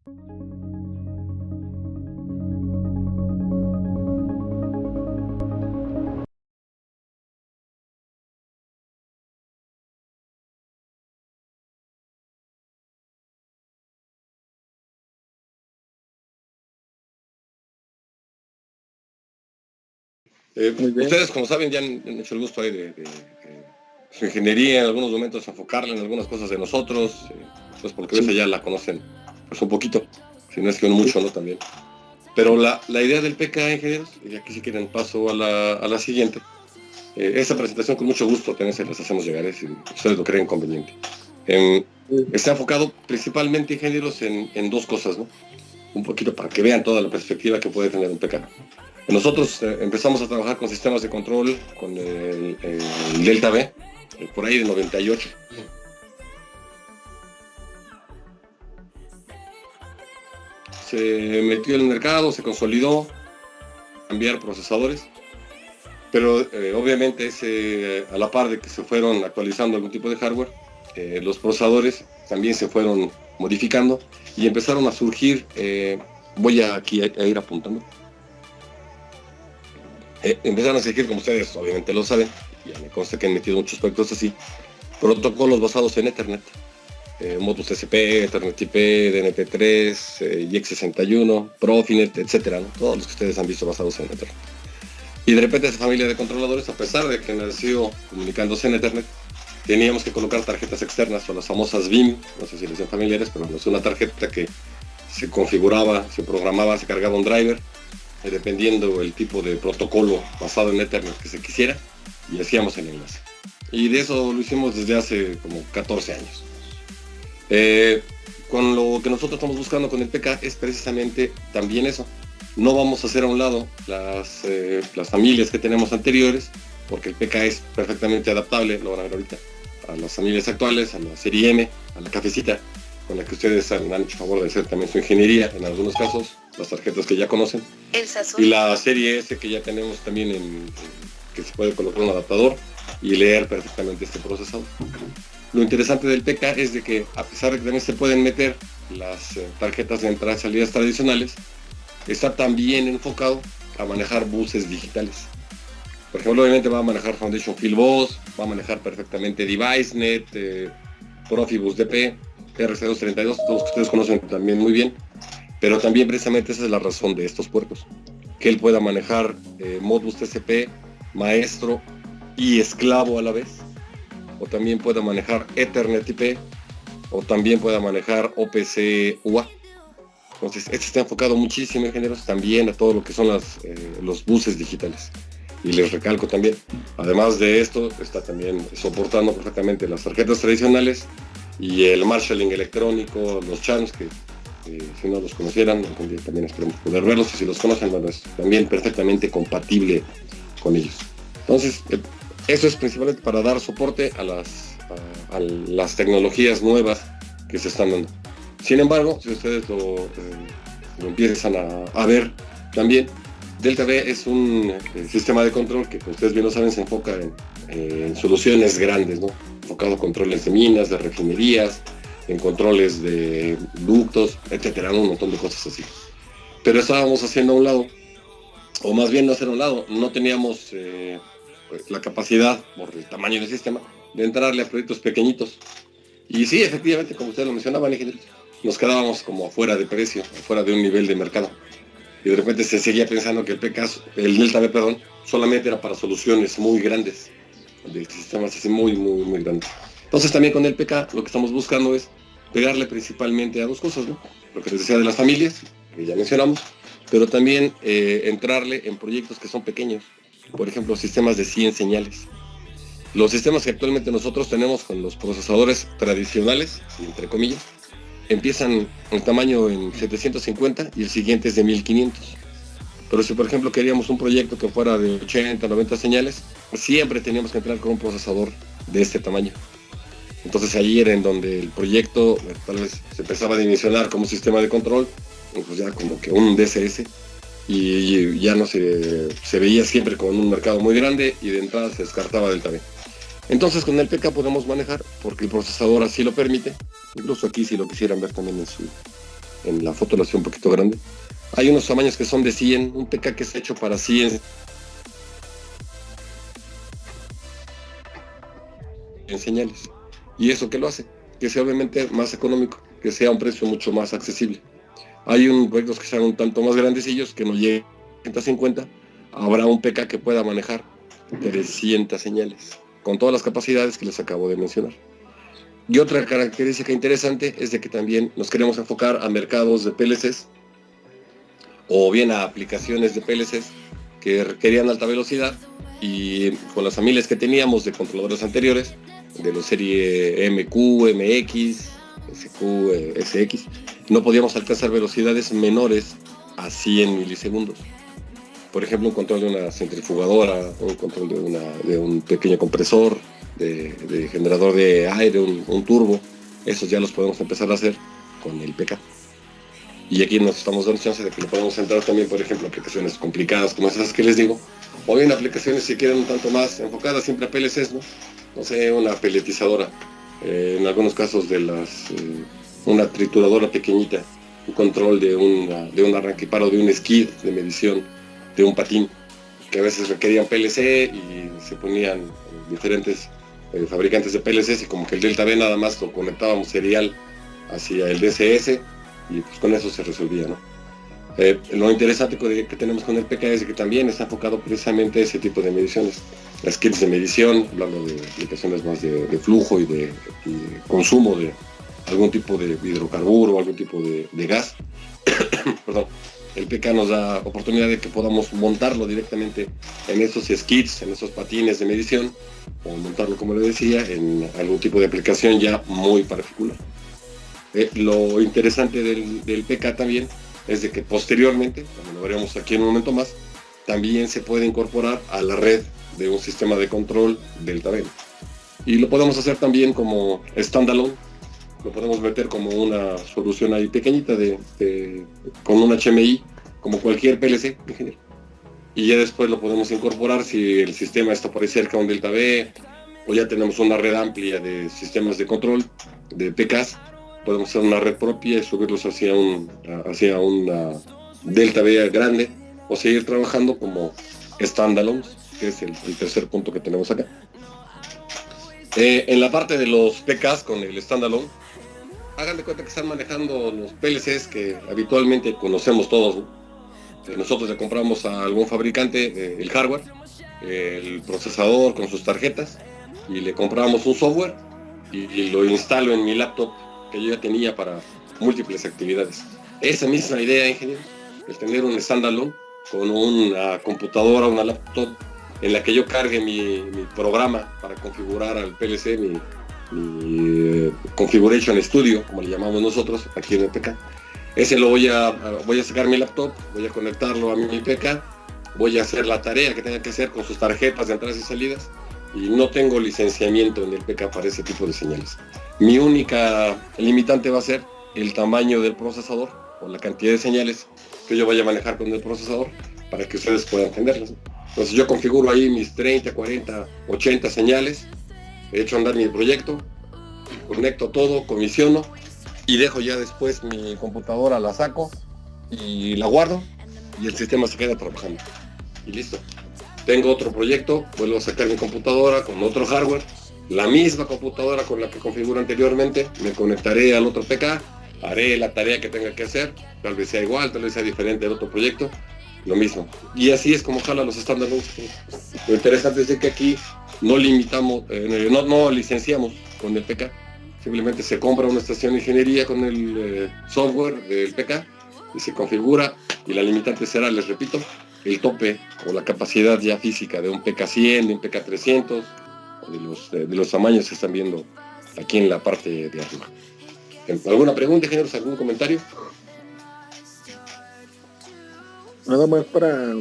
Ustedes, como saben, ya han hecho el gusto ahí de su ingeniería, en algunos momentos enfocarla en algunas cosas de nosotros, pues porque a veces ya la conocen pues un poquito, si no es que no mucho, ¿no? También. Pero la idea del PK, ingenieros, y aquí si quieren paso a la siguiente, esta presentación con mucho gusto también se las hacemos llegar, si ustedes lo creen conveniente. Está enfocado principalmente, ingenieros, en dos cosas, ¿no? Un poquito para que vean toda la perspectiva que puede tener un PK. Nosotros empezamos a trabajar con sistemas de control, con el Delta V, por ahí de 98. Se metió en el mercado, se consolidó, cambiar procesadores, pero obviamente a la par de que se fueron actualizando algún tipo de hardware, los procesadores también se fueron modificando y empezaron a surgir, voy aquí a ir apuntando, empezaron a surgir, como ustedes obviamente lo saben, ya me consta que han metido muchos aspectos así, protocolos basados en Ethernet, Modbus TCP, Ethernet IP, DNP3, IX61, Profinet, etcétera, ¿no? Todos los que ustedes han visto basados en Ethernet. Y de repente esa familia de controladores, a pesar de que nació comunicándose en Ethernet, teníamos que colocar tarjetas externas o las famosas BIM, no sé si les son familiares, pero es una tarjeta que se configuraba, se programaba, se cargaba un driver, dependiendo el tipo de protocolo basado en Ethernet que se quisiera, y hacíamos el enlace. Y de eso lo hicimos desde hace como 14 años. Con lo que nosotros estamos buscando con el PK es precisamente también eso. No vamos a hacer a un lado las familias que tenemos anteriores, porque el PK es perfectamente adaptable, lo van a ver ahorita, a las familias actuales, a la serie M, a la cafecita, con la que ustedes han hecho favor de hacer también su ingeniería, en algunos casos, las tarjetas que ya conocen. Y la serie S que ya tenemos también que se puede colocar un adaptador y leer perfectamente este procesador. Lo interesante del PK es de que, a pesar de que también se pueden meter las tarjetas de entrada y salidas tradicionales, está también enfocado a manejar buses digitales. Por ejemplo, obviamente va a manejar Foundation Field Bus, va a manejar perfectamente DeviceNet, Profibus DP, RC232, todos que ustedes conocen también muy bien, pero también precisamente esa es la razón de estos puertos, que él pueda manejar Modbus TCP, maestro y esclavo a la vez, o también pueda manejar Ethernet IP, o también pueda manejar OPC UA. Entonces, este está enfocado muchísimo, ingenieros, también a todo lo que son los buses digitales. Y les recalco también, además de esto, está también soportando perfectamente las tarjetas tradicionales y el marshalling electrónico, los channels, que si no los conocieran, también esperemos poder verlos, y si los conocen, bueno, es también perfectamente compatible con ellos. Entonces, eso es principalmente para dar soporte a las tecnologías nuevas que se están dando. Sin embargo, si ustedes lo empiezan a ver también, Delta V es un sistema de control que, como ustedes bien lo saben, se enfoca en soluciones grandes, ¿no? Enfocado en controles de minas, de refinerías, en controles de ductos, etcétera, un montón de cosas así. Pero estábamos haciendo a un lado, o más bien no hacer a un lado, no teníamos la capacidad, por el tamaño del sistema, de entrarle a proyectos pequeñitos. Y sí, efectivamente, como ustedes lo mencionaban, nos quedábamos como fuera de precio, fuera de un nivel de mercado. Y de repente se seguía pensando que el Delta V, perdón, solamente era para soluciones muy grandes, de sistemas así muy grandes. Entonces también con el PK lo que estamos buscando es pegarle principalmente a dos cosas, ¿no? Lo que les decía de las familias, que ya mencionamos, pero también entrarle en proyectos que son pequeños, por ejemplo, sistemas de 100 señales. Los sistemas que actualmente nosotros tenemos con los procesadores tradicionales, entre comillas, empiezan el tamaño en 750 y el siguiente es de 1500. Pero si por ejemplo queríamos un proyecto que fuera de 80, 90 señales, siempre teníamos que entrar con un procesador de este tamaño. Entonces ahí era en donde el proyecto tal vez se empezaba a dimensionar como sistema de control, pues ya como que un DSS, y ya no se veía siempre con un mercado muy grande y de entrada se descartaba Delta V. Entonces con el PK podemos manejar, porque el procesador así lo permite, incluso aquí si lo quisieran ver también en la foto lo hacía un poquito grande. Hay unos tamaños que son de 100, un PK que es hecho para 100 en señales. ¿Y eso qué lo hace? Que sea obviamente más económico, que sea un precio mucho más accesible. Hay proyectos que sean un tanto más grandecillos, que no lleguen a 150, habrá un PK que pueda manejar 300 señales, con todas las capacidades que les acabo de mencionar. Y otra característica interesante es de que también nos queremos enfocar a mercados de PLCs, o bien a aplicaciones de PLCs que requerían alta velocidad, y con las familias que teníamos de controladores anteriores, de la serie MQ, MX, SQ, SX, no podíamos alcanzar velocidades menores a 100 milisegundos. Por ejemplo, un control de una centrifugadora, un control de un pequeño compresor, de generador de aire, un turbo, esos ya los podemos empezar a hacer con el PK. Y aquí nos estamos dando chance de que lo podemos entrar también, por ejemplo, aplicaciones complicadas como esas que les digo, o bien aplicaciones si quieren un tanto más enfocadas siempre a PLCs, ¿no? No sé, una peletizadora, en algunos casos una trituradora pequeñita, un control de un arranque paro, de un skid de medición, de un patín, que a veces requerían PLC y se ponían diferentes fabricantes de PLCs, y como que el Delta V nada más lo conectábamos serial hacia el DCS y pues con eso se resolvía, ¿no? Lo interesante que tenemos con el PK es que también está enfocado precisamente a ese tipo de mediciones. Las kits de medición, hablando de aplicaciones más de flujo y de consumo de algún tipo de hidrocarburo o algún tipo de gas. Perdón. El PK nos da oportunidad de que podamos montarlo directamente en esos skids, en esos patines de medición, o montarlo, como le decía, en algún tipo de aplicación ya muy particular. Lo interesante del PK también es de que posteriormente, como lo veremos aquí en un momento más, también se puede incorporar a la red de un sistema de control Delta V. Y lo podemos hacer también como standalone, lo podemos meter como una solución ahí pequeñita con un HMI, como cualquier PLC en general. Y ya después lo podemos incorporar si el sistema está por ahí cerca de un Delta V, o ya tenemos una red amplia de sistemas de control, de PKs, podemos hacer una red propia y subirlos hacia una Delta V grande, o seguir trabajando como standalones, que es el tercer punto que tenemos acá. En la parte de los PKs con el standalone, hagan de cuenta que están manejando los PLCs que habitualmente conocemos todos, ¿no? Nosotros le compramos a algún fabricante el hardware, el procesador con sus tarjetas, y le compramos un software y lo instalo en mi laptop que yo ya tenía para múltiples actividades. Esa misma idea, ingeniero, es tener un standalone con una computadora, una laptop, en la que yo cargue mi programa para configurar al PLC, mi Configuration Studio, como le llamamos nosotros aquí en el PK. Ese voy a sacar mi laptop, voy a conectarlo a mi PK, voy a hacer la tarea que tenga que hacer con sus tarjetas de entradas y salidas, y no tengo licenciamiento en el PK para ese tipo de señales. Mi única limitante va a ser el tamaño del procesador o la cantidad de señales que yo vaya a manejar con el procesador para que ustedes puedan entenderlas. Entonces yo configuro ahí mis 30, 40, 80 señales, he hecho andar mi proyecto, conecto todo, comisiono y dejo ya después mi computadora, la saco y la guardo y el sistema se queda trabajando. Y listo. Tengo otro proyecto, vuelvo a sacar mi computadora con otro hardware, la misma computadora con la que configuro anteriormente, me conectaré al otro PK, haré la tarea que tenga que hacer, tal vez sea igual, tal vez sea diferente del otro proyecto, lo mismo. Y así es como jala los estándares. Lo interesante es que aquí no limitamos, no licenciamos con el PK, simplemente se compra una estación de ingeniería con el software del PK y se configura, y la limitante será, les repito, el tope o la capacidad ya física de un PK100, de un PK300, de los tamaños que están viendo aquí en la parte de arriba. ¿Alguna pregunta, ingenieros? ¿Algún comentario? Nada más para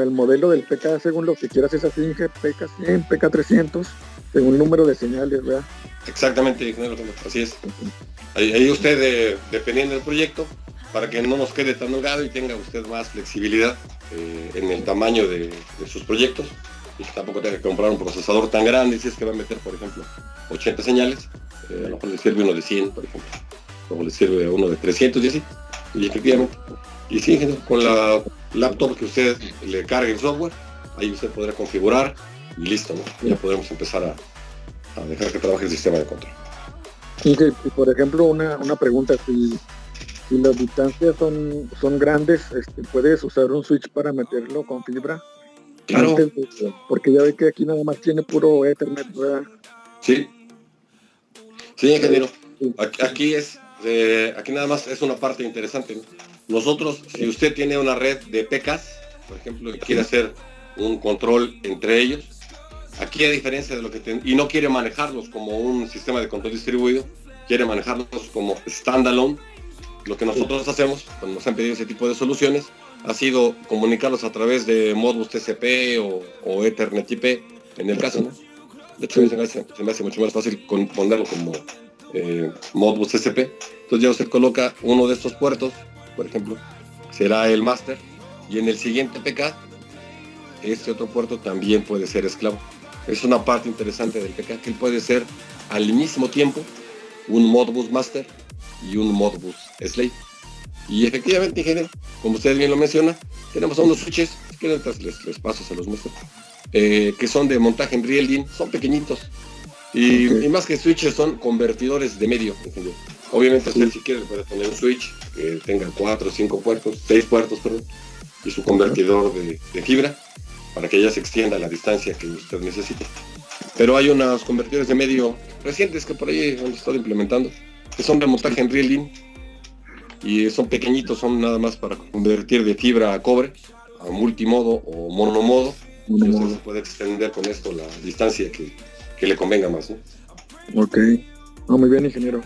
el modelo del PK, según lo que quieras, es así, PK100, PK300, según el número de señales, ¿verdad? Exactamente, ingeniero, así es. Ahí usted, dependiendo del proyecto, para que no nos quede tan holgado y tenga usted más flexibilidad en el tamaño de sus proyectos, y que tampoco tenga que comprar un procesador tan grande si es que va a meter, por ejemplo, 80 señales, a lo mejor le sirve uno de 100, por ejemplo. o le sirve a uno de 300 y así. Y efectivamente, y sí, con la laptop que usted le cargue el software, ahí usted podrá configurar y listo, ¿no? Ya podremos empezar a dejar que trabaje el sistema de control. Y por ejemplo, una pregunta, si las distancias son grandes, ¿puedes usar un switch para meterlo con fibra? Claro. Porque ya ve que aquí nada más tiene puro Ethernet, ¿verdad? Sí, ingeniero. Aquí nada más es una parte interesante, ¿no? Nosotros, si usted tiene una red de PKs, por ejemplo, y quiere hacer un control entre ellos, aquí a diferencia de lo que y no quiere manejarlos como un sistema de control distribuido, quiere manejarlos como standalone. Lo que nosotros hacemos, cuando nos han pedido ese tipo de soluciones, ha sido comunicarlos a través de Modbus TCP o Ethernet IP, en el caso, ¿no? De hecho, se me hace mucho más fácil ponerlo como Modbus TCP. Entonces ya usted coloca uno de estos puertos, por ejemplo, será el master, y en el siguiente PK, este otro puerto también puede ser esclavo. Es una parte interesante del PK, que puede ser al mismo tiempo un Modbus master y un Modbus slave. Y efectivamente, ingeniero, como usted bien lo menciona, tenemos unos switches, que les paso, se los muestro, que son de montaje en Real-DIN, son pequeñitos. Y más que switches, son convertidores de medio, ingeniero. Obviamente usted si quiere puede poner un switch que tenga 4, 5 puertos, 6 puertos, perdón, y su convertidor de fibra, para que ya se extienda la distancia que usted necesite. Pero hay unos convertidores de medio recientes que por ahí han estado implementando, que son de montaje en Real-DIN, y son pequeñitos, son nada más para convertir de fibra a cobre, a multimodo o monomodo, y usted se puede extender con esto la distancia que le convenga más, ¿no? Ok, muy bien, ingeniero.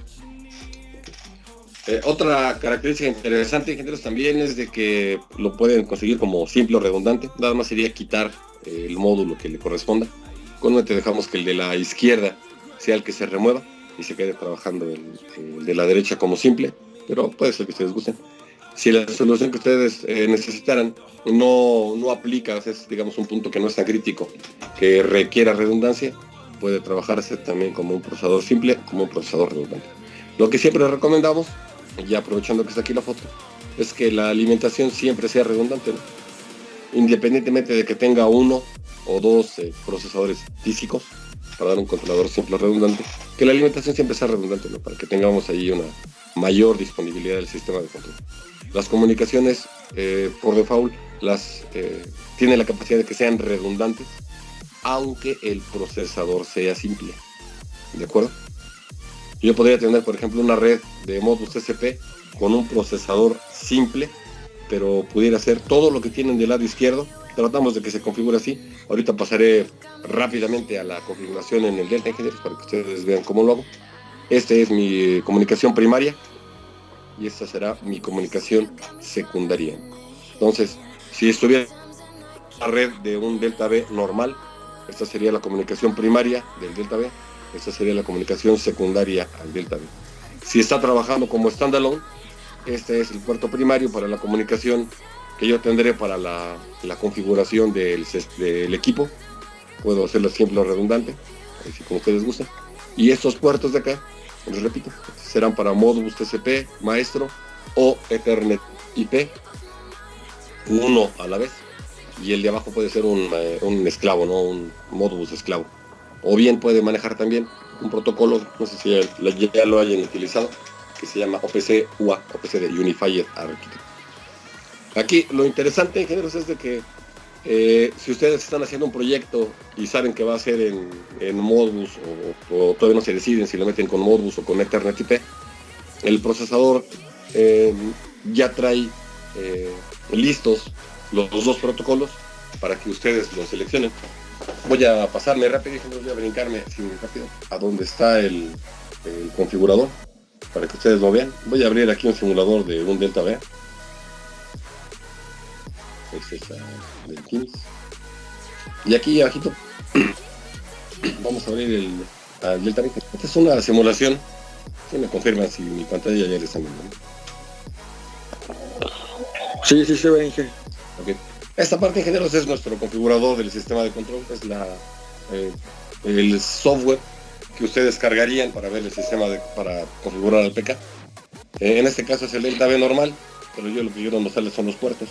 Otra característica interesante, ingenieros, también es de que lo pueden conseguir como simple o redundante. Nada más sería quitar el módulo que le corresponda. Comúnmente dejamos que el de la izquierda sea el que se remueva y se quede trabajando el de la derecha como simple, pero puede ser que ustedes gusten. Si la solución que ustedes necesitaran no aplica, es digamos un punto que no es tan crítico, que requiera redundancia, puede trabajarse también como un procesador simple, como un procesador redundante. Lo que siempre recomendamos, ya aprovechando que está aquí la foto, es que la alimentación siempre sea redundante, ¿no? Independientemente de que tenga uno o dos procesadores físicos, para dar un controlador simple o redundante, que la alimentación siempre sea redundante, ¿no? Para que tengamos ahí una mayor disponibilidad del sistema de control. Las comunicaciones, por default, tienen la capacidad de que sean redundantes, aunque el procesador sea simple, ¿de acuerdo? Yo podría tener, por ejemplo, una red de Modbus TCP con un procesador simple, pero pudiera hacer todo lo que tienen del lado izquierdo. Tratamos de que se configure así. Ahorita pasaré rápidamente a la configuración en el Delta Engineers para que ustedes vean cómo lo hago. Esta es mi comunicación primaria y esta será mi comunicación secundaria. Entonces, si estuviera la red de un Delta B normal, esta sería la comunicación primaria del Delta B. Esta sería la comunicación secundaria al Delta B. Si está trabajando como standalone, este es el puerto primario para la comunicación que yo tendré para la configuración del equipo. Puedo hacerlo simple o redundante, así como ustedes gustan. Y estos puertos de acá, les repito, serán para Modbus TCP, maestro o Ethernet IP, uno a la vez. Y el de abajo puede ser un esclavo, ¿no? Un Modbus esclavo. O bien puede manejar también un protocolo, no sé si ya lo hayan utilizado, que se llama OPC UA, OPC de Unified Architecture. Aquí lo interesante, ingenieros, es de que si ustedes están haciendo un proyecto y saben que va a ser en Modbus o todavía no se deciden si lo meten con Modbus o con Ethernet IP, el procesador ya trae listos los dos protocolos para que ustedes los seleccionen. Voy a pasarme rápido, voy a brincarme así rápido a donde está el configurador para que ustedes lo vean. Voy a abrir aquí un simulador de un Delta B. Este es del Teams. Y aquí abajito vamos a abrir el Delta B. Esta es una simulación. Si me confirman si mi pantalla ya les está viendo. Sí, se ve, Inge. Okay. Esta parte, ingenieros, es nuestro configurador del sistema de control, es el software que ustedes cargarían para ver el sistema para configurar el PK. En este caso es el Delta V normal, pero yo lo que quiero mostrarles son los puertos.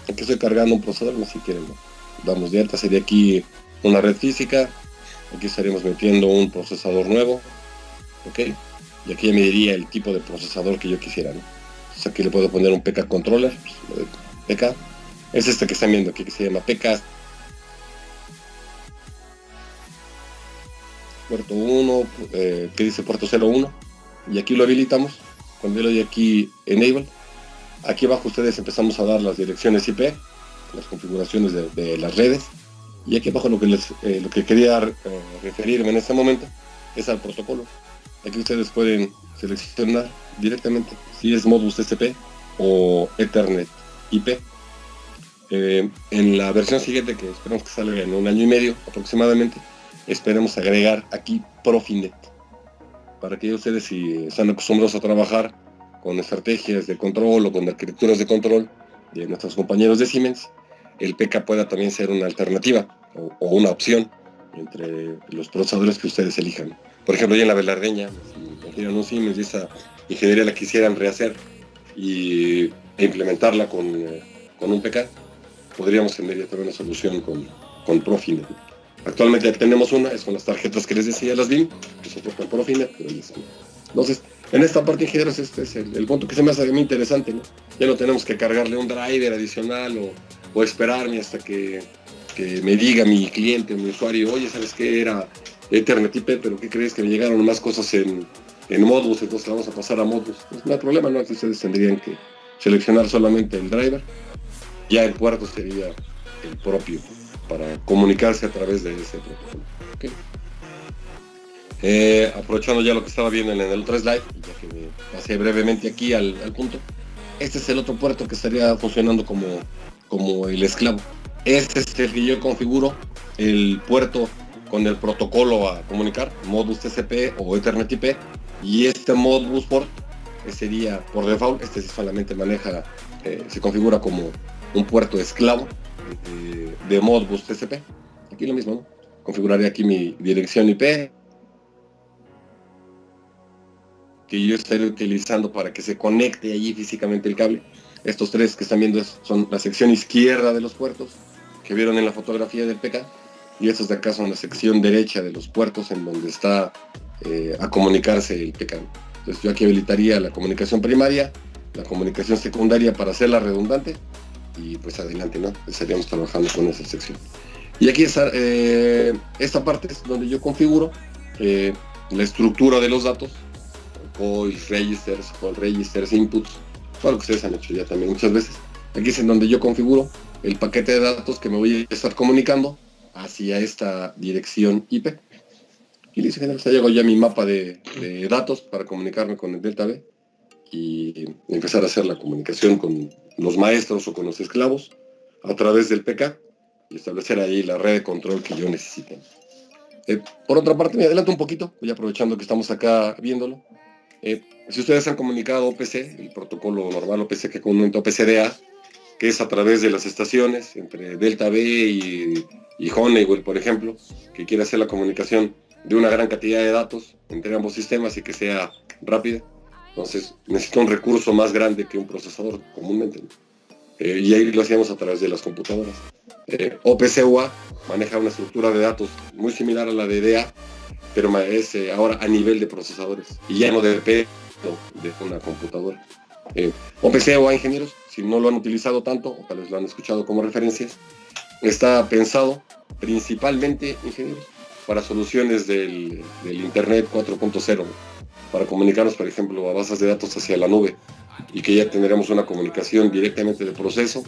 Aquí estoy cargando un procesador, no sé si quieren, ¿no? Damos de alta, sería aquí una red física, aquí estaríamos metiendo un procesador nuevo, ¿ok? Y aquí ya me diría el tipo de procesador que yo quisiera, ¿no? Entonces aquí le puedo poner un PK controller, PK, es este que están viendo aquí, que se llama PK puerto 1, que dice puerto 01, y aquí lo habilitamos. Cuando yo le doy aquí Enable, aquí abajo ustedes empezamos a dar las direcciones IP, las configuraciones de las redes, y aquí abajo lo que quería referirme en este momento es al protocolo. Aquí ustedes pueden seleccionar directamente si es Modbus TCP o Ethernet IP. En la versión siguiente, que esperamos que salga en 1 año y medio aproximadamente, esperemos agregar aquí Profinet, para que ustedes, si están acostumbrados a trabajar con estrategias de control o con arquitecturas de control de nuestros compañeros de Siemens, el PK pueda también ser una alternativa o una opción entre los procesadores que ustedes elijan. Por ejemplo, ya en la Velardeña, si tienen un Siemens y esa ingeniería la quisieran rehacer e implementarla con un PK, podríamos tener ya también una solución con Profinet. Actualmente tenemos una, es con las tarjetas que les decía, las BIM, que soportan Profinet, pero entonces, en esta parte, ingenieros, este es el punto que se me hace muy interesante, ¿no? Ya no tenemos que cargarle un driver adicional o esperarme hasta que me diga mi cliente, mi usuario, oye, ¿sabes qué? Era Ethernet IP, pero ¿qué crees? Que me llegaron más cosas en Modbus, entonces la vamos a pasar a Modbus. Pues no hay problema, ¿no? Aquí ustedes tendrían que seleccionar solamente el driver, ya el puerto sería el propio para comunicarse a través de ese protocolo. ¿Okay? Aprovechando ya lo que estaba viendo en el otro slide, ya que me pasé brevemente aquí al punto, este es el otro puerto que estaría funcionando como el esclavo. Este es el que yo configuro, el puerto con el protocolo a comunicar, Modbus TCP o Ethernet IP, y este Modbus port sería por default, este sí solamente maneja, se configura como un puerto esclavo de Modbus TCP. Aquí lo mismo, ¿no? Configuraré aquí mi dirección IP que yo estaré utilizando para que se conecte allí físicamente el cable. Estos tres que están viendo son la sección izquierda de los puertos que vieron en la fotografía del PK, y estos de acá son la sección derecha de los puertos en donde está a comunicarse el PK. Entonces yo aquí habilitaría la comunicación primaria, la comunicación secundaria para hacerla redundante, y pues adelante, ¿no? Estaríamos trabajando con esa sección. Y aquí está, esta parte es donde yo configuro la estructura de los datos, voice registers, call registers, inputs, todo lo que ustedes han hecho ya también muchas veces. Aquí es en donde yo configuro el paquete de datos que me voy a estar comunicando hacia esta dirección IP. Y listo, ya llegó ya mi mapa de datos para comunicarme con el Delta V y empezar a hacer la comunicación con los maestros o con los esclavos a través del PK y establecer ahí la red de control que yo necesite. Por otra parte, me adelanto un poquito, voy aprovechando que estamos acá viéndolo. Si ustedes han comunicado OPC, el protocolo normal OPC que comúnmente OPCDA, que es a través de las estaciones entre Delta V y Honeywell, por ejemplo, que quiere hacer la comunicación de una gran cantidad de datos entre ambos sistemas y que sea rápida, entonces necesita un recurso más grande que un procesador comúnmente, ¿no? Y ahí lo hacíamos a través de las computadoras. OPC-UA maneja una estructura de datos muy similar a la de DA, pero es ahora a nivel de procesadores y ya no depende de una computadora. OPC-UA, ingenieros, si no lo han utilizado tanto o tal vez lo han escuchado como referencias, está pensado principalmente, ingenieros, para soluciones del Internet 4.0, para comunicarnos, por ejemplo, a bases de datos hacia la nube, y que ya tendremos una comunicación directamente de proceso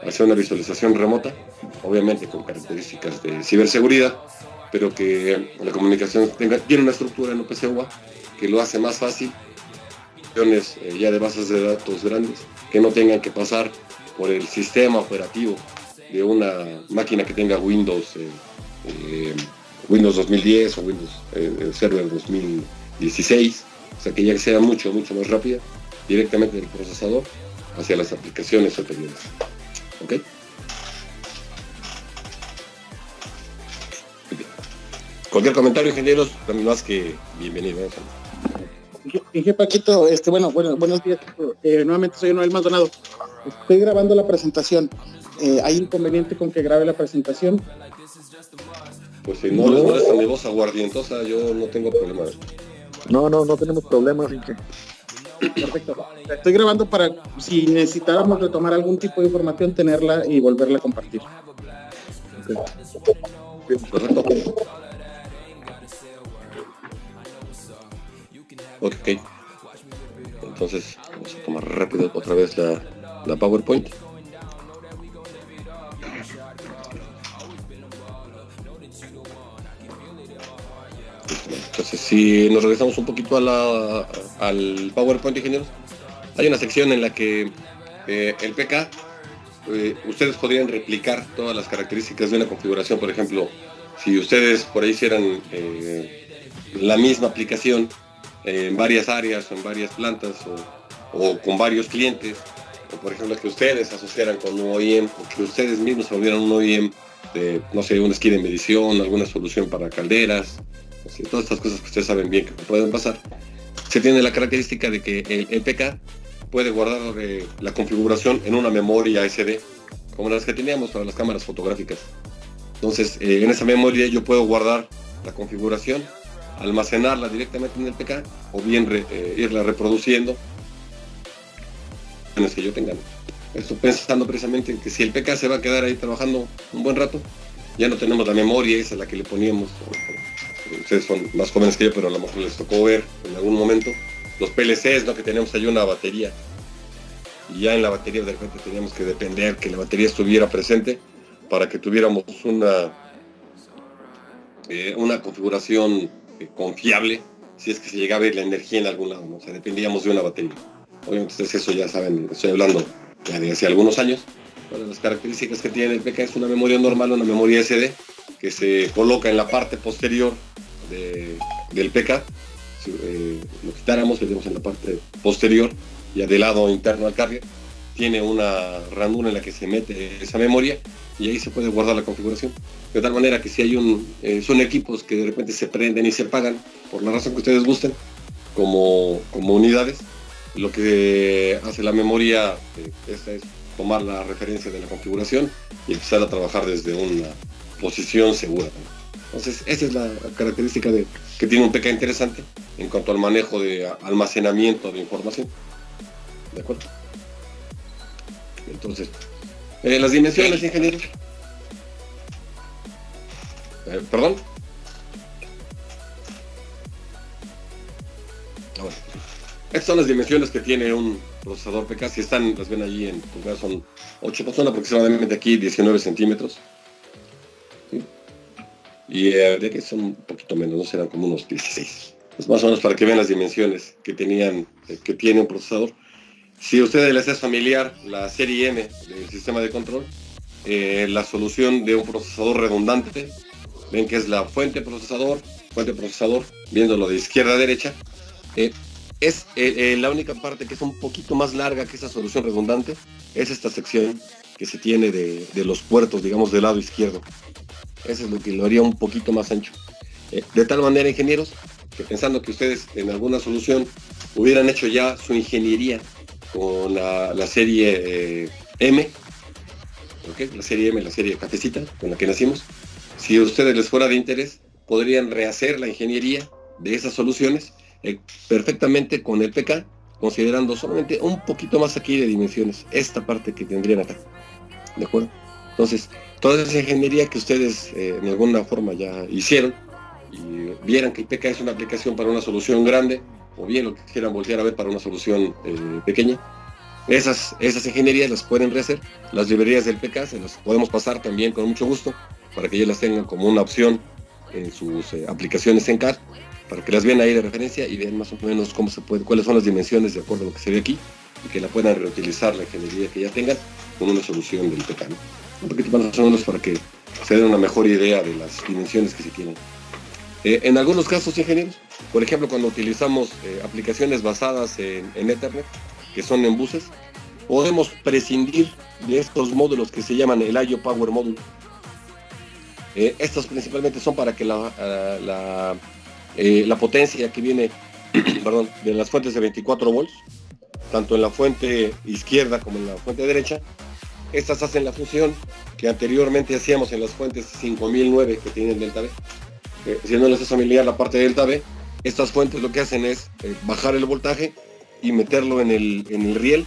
hacia una visualización remota, obviamente con características de ciberseguridad, pero que la comunicación tiene una estructura en OPC-UA que lo hace más fácil, ya de bases de datos grandes, que no tengan que pasar por el sistema operativo de una máquina que tenga Windows 2010 o Windows Server 2016, o sea que ya sea mucho más rápida directamente del procesador hacia las aplicaciones superiores. ¿Ok? Cualquier comentario, ingenieros, también más que bienvenido. Dije Paquito, buenos días. Nuevamente soy Noel Maldonado. Estoy grabando la presentación. ¿Hay inconveniente con que grabe la presentación? Pues si no les molesta mi voz aguardientosa, yo no tengo problema. No tenemos problemas, así que... Perfecto. Estoy grabando para, si necesitáramos retomar algún tipo de información, tenerla y volverla a compartir. Okay. Perfecto. Ok. Entonces, vamos a tomar rápido otra vez la PowerPoint. Entonces, si nos regresamos un poquito al PowerPoint, ingenieros, hay una sección en la que el PK, ustedes podrían replicar todas las características de una configuración. Por ejemplo, si ustedes por ahí hicieran la misma aplicación en varias áreas o en varias plantas o con varios clientes, o por ejemplo que ustedes asociaran con un OEM o que ustedes mismos se volvieran un OEM de, no sé, un esquí de medición, alguna solución para calderas, así, todas estas cosas que ustedes saben bien que pueden pasar, se tiene la característica de que el PK puede guardar la configuración en una memoria SD, como las que teníamos para las cámaras fotográficas. Entonces, en esa memoria yo puedo guardar la configuración, almacenarla directamente en el PK, o bien irla reproduciendo en las que yo tenga. Esto pensando precisamente en que si el PK se va a quedar ahí trabajando un buen rato, ya no tenemos la memoria esa a la que le poníamos. Ustedes son más jóvenes que yo, pero a lo mejor les tocó ver en algún momento los PLCs, ¿no? Que teníamos ahí una batería, y ya en la batería de repente teníamos que depender que la batería estuviera presente para que tuviéramos una configuración confiable si es que se llegaba a ir la energía en algún lado, ¿no? O sea, dependíamos de una batería. Obviamente ustedes eso ya saben, estoy hablando ya de hace algunos años. Bueno, las características que tiene el PK es una memoria normal, una memoria SD, que se coloca en la parte posterior del PK. Si lo quitáramos, lo tenemos en la parte posterior, ya del lado interno al carrier, tiene una ranura en la que se mete esa memoria y ahí se puede guardar la configuración. De tal manera que si hay son equipos que de repente se prenden y se apagan, por la razón que ustedes gusten, como unidades, lo que hace la memoria esta es tomar la referencia de la configuración y empezar a trabajar desde una posición segura. Entonces, esa es la característica que tiene un PK interesante en cuanto al manejo de almacenamiento de información. ¿De acuerdo? Entonces, las dimensiones, ingeniero. ¿Perdón? Bueno, estas son las dimensiones que tiene un procesador PK. Si están, las ven allí en tu caso, son 8, son aproximadamente aquí 19 centímetros. ¿Sí? Y de aquí son un poquito menos, no serán como unos 16. Pues más o menos para que vean las dimensiones que tiene un procesador. Si a ustedes les es familiar la serie M del sistema de control, la solución de un procesador redundante, ven que es la fuente procesador, viéndolo de izquierda a derecha, es la única parte que es un poquito más larga que esa solución redundante, es esta sección que se tiene de los puertos, digamos, del lado izquierdo. Eso es lo que lo haría un poquito más ancho. De tal manera, ingenieros, que pensando que ustedes en alguna solución hubieran hecho ya su ingeniería con la serie M, ¿okay? La serie cafecita con la que nacimos, si a ustedes les fuera de interés, podrían rehacer la ingeniería de esas soluciones perfectamente con el PK, considerando solamente un poquito más aquí de dimensiones, esta parte que tendrían acá. ¿De acuerdo? Entonces, toda esa ingeniería que ustedes en alguna forma ya hicieron y vieran que el PK es una aplicación para una solución grande, o bien lo que quieran voltear a ver para una solución pequeña, esas ingenierías las pueden rehacer. Las librerías del PK se las podemos pasar también con mucho gusto para que ellos las tengan como una opción en sus aplicaciones en CAD, para que las vean ahí de referencia y vean más o menos cómo se puede, cuáles son las dimensiones de acuerdo a lo que se ve aquí, y que la puedan reutilizar la ingeniería que ya tengan con una solución del PK, ¿no? Un poquito más o menos para que se den una mejor idea de las dimensiones que se tienen. En algunos casos, ingenieros, por ejemplo, cuando utilizamos aplicaciones basadas en Ethernet, que son en buses, podemos prescindir de estos módulos que se llaman el I/O Power Module. Estos principalmente son para que la potencia que viene perdón, de las fuentes de 24 volts, tanto en la fuente izquierda como en la fuente derecha. Estas hacen la función que anteriormente hacíamos en las fuentes 5009 que tienen delta B. Si no les es familiar la parte de delta B, estas fuentes lo que hacen es bajar el voltaje y meterlo en el riel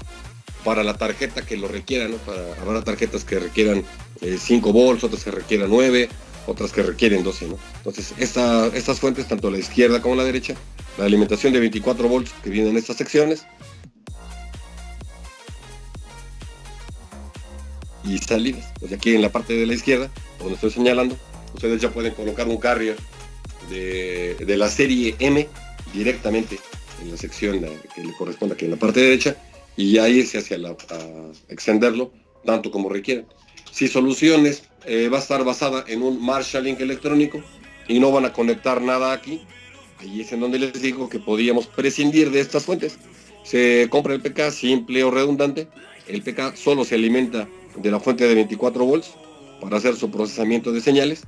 para la tarjeta que lo requiera, ¿no? Habrá tarjetas que requieran 5 volts, otras que requieran 9, otras que requieren 12, ¿no? Entonces, estas fuentes, tanto la izquierda como la derecha, la alimentación de 24 volts que viene en estas secciones, y salidas. Pues aquí en la parte de la izquierda, donde estoy señalando, ustedes ya pueden colocar un carrier de la serie M directamente en la sección que le corresponde aquí en la parte derecha, y ya irse hacia a extenderlo tanto como requieran. Si soluciones va a estar basada en un marshalling electrónico y no van a conectar nada aquí, ahí es en donde les digo que podíamos prescindir de estas fuentes. Se compra el PK simple o redundante, el PK solo se alimenta de la fuente de 24 volts para hacer su procesamiento de señales,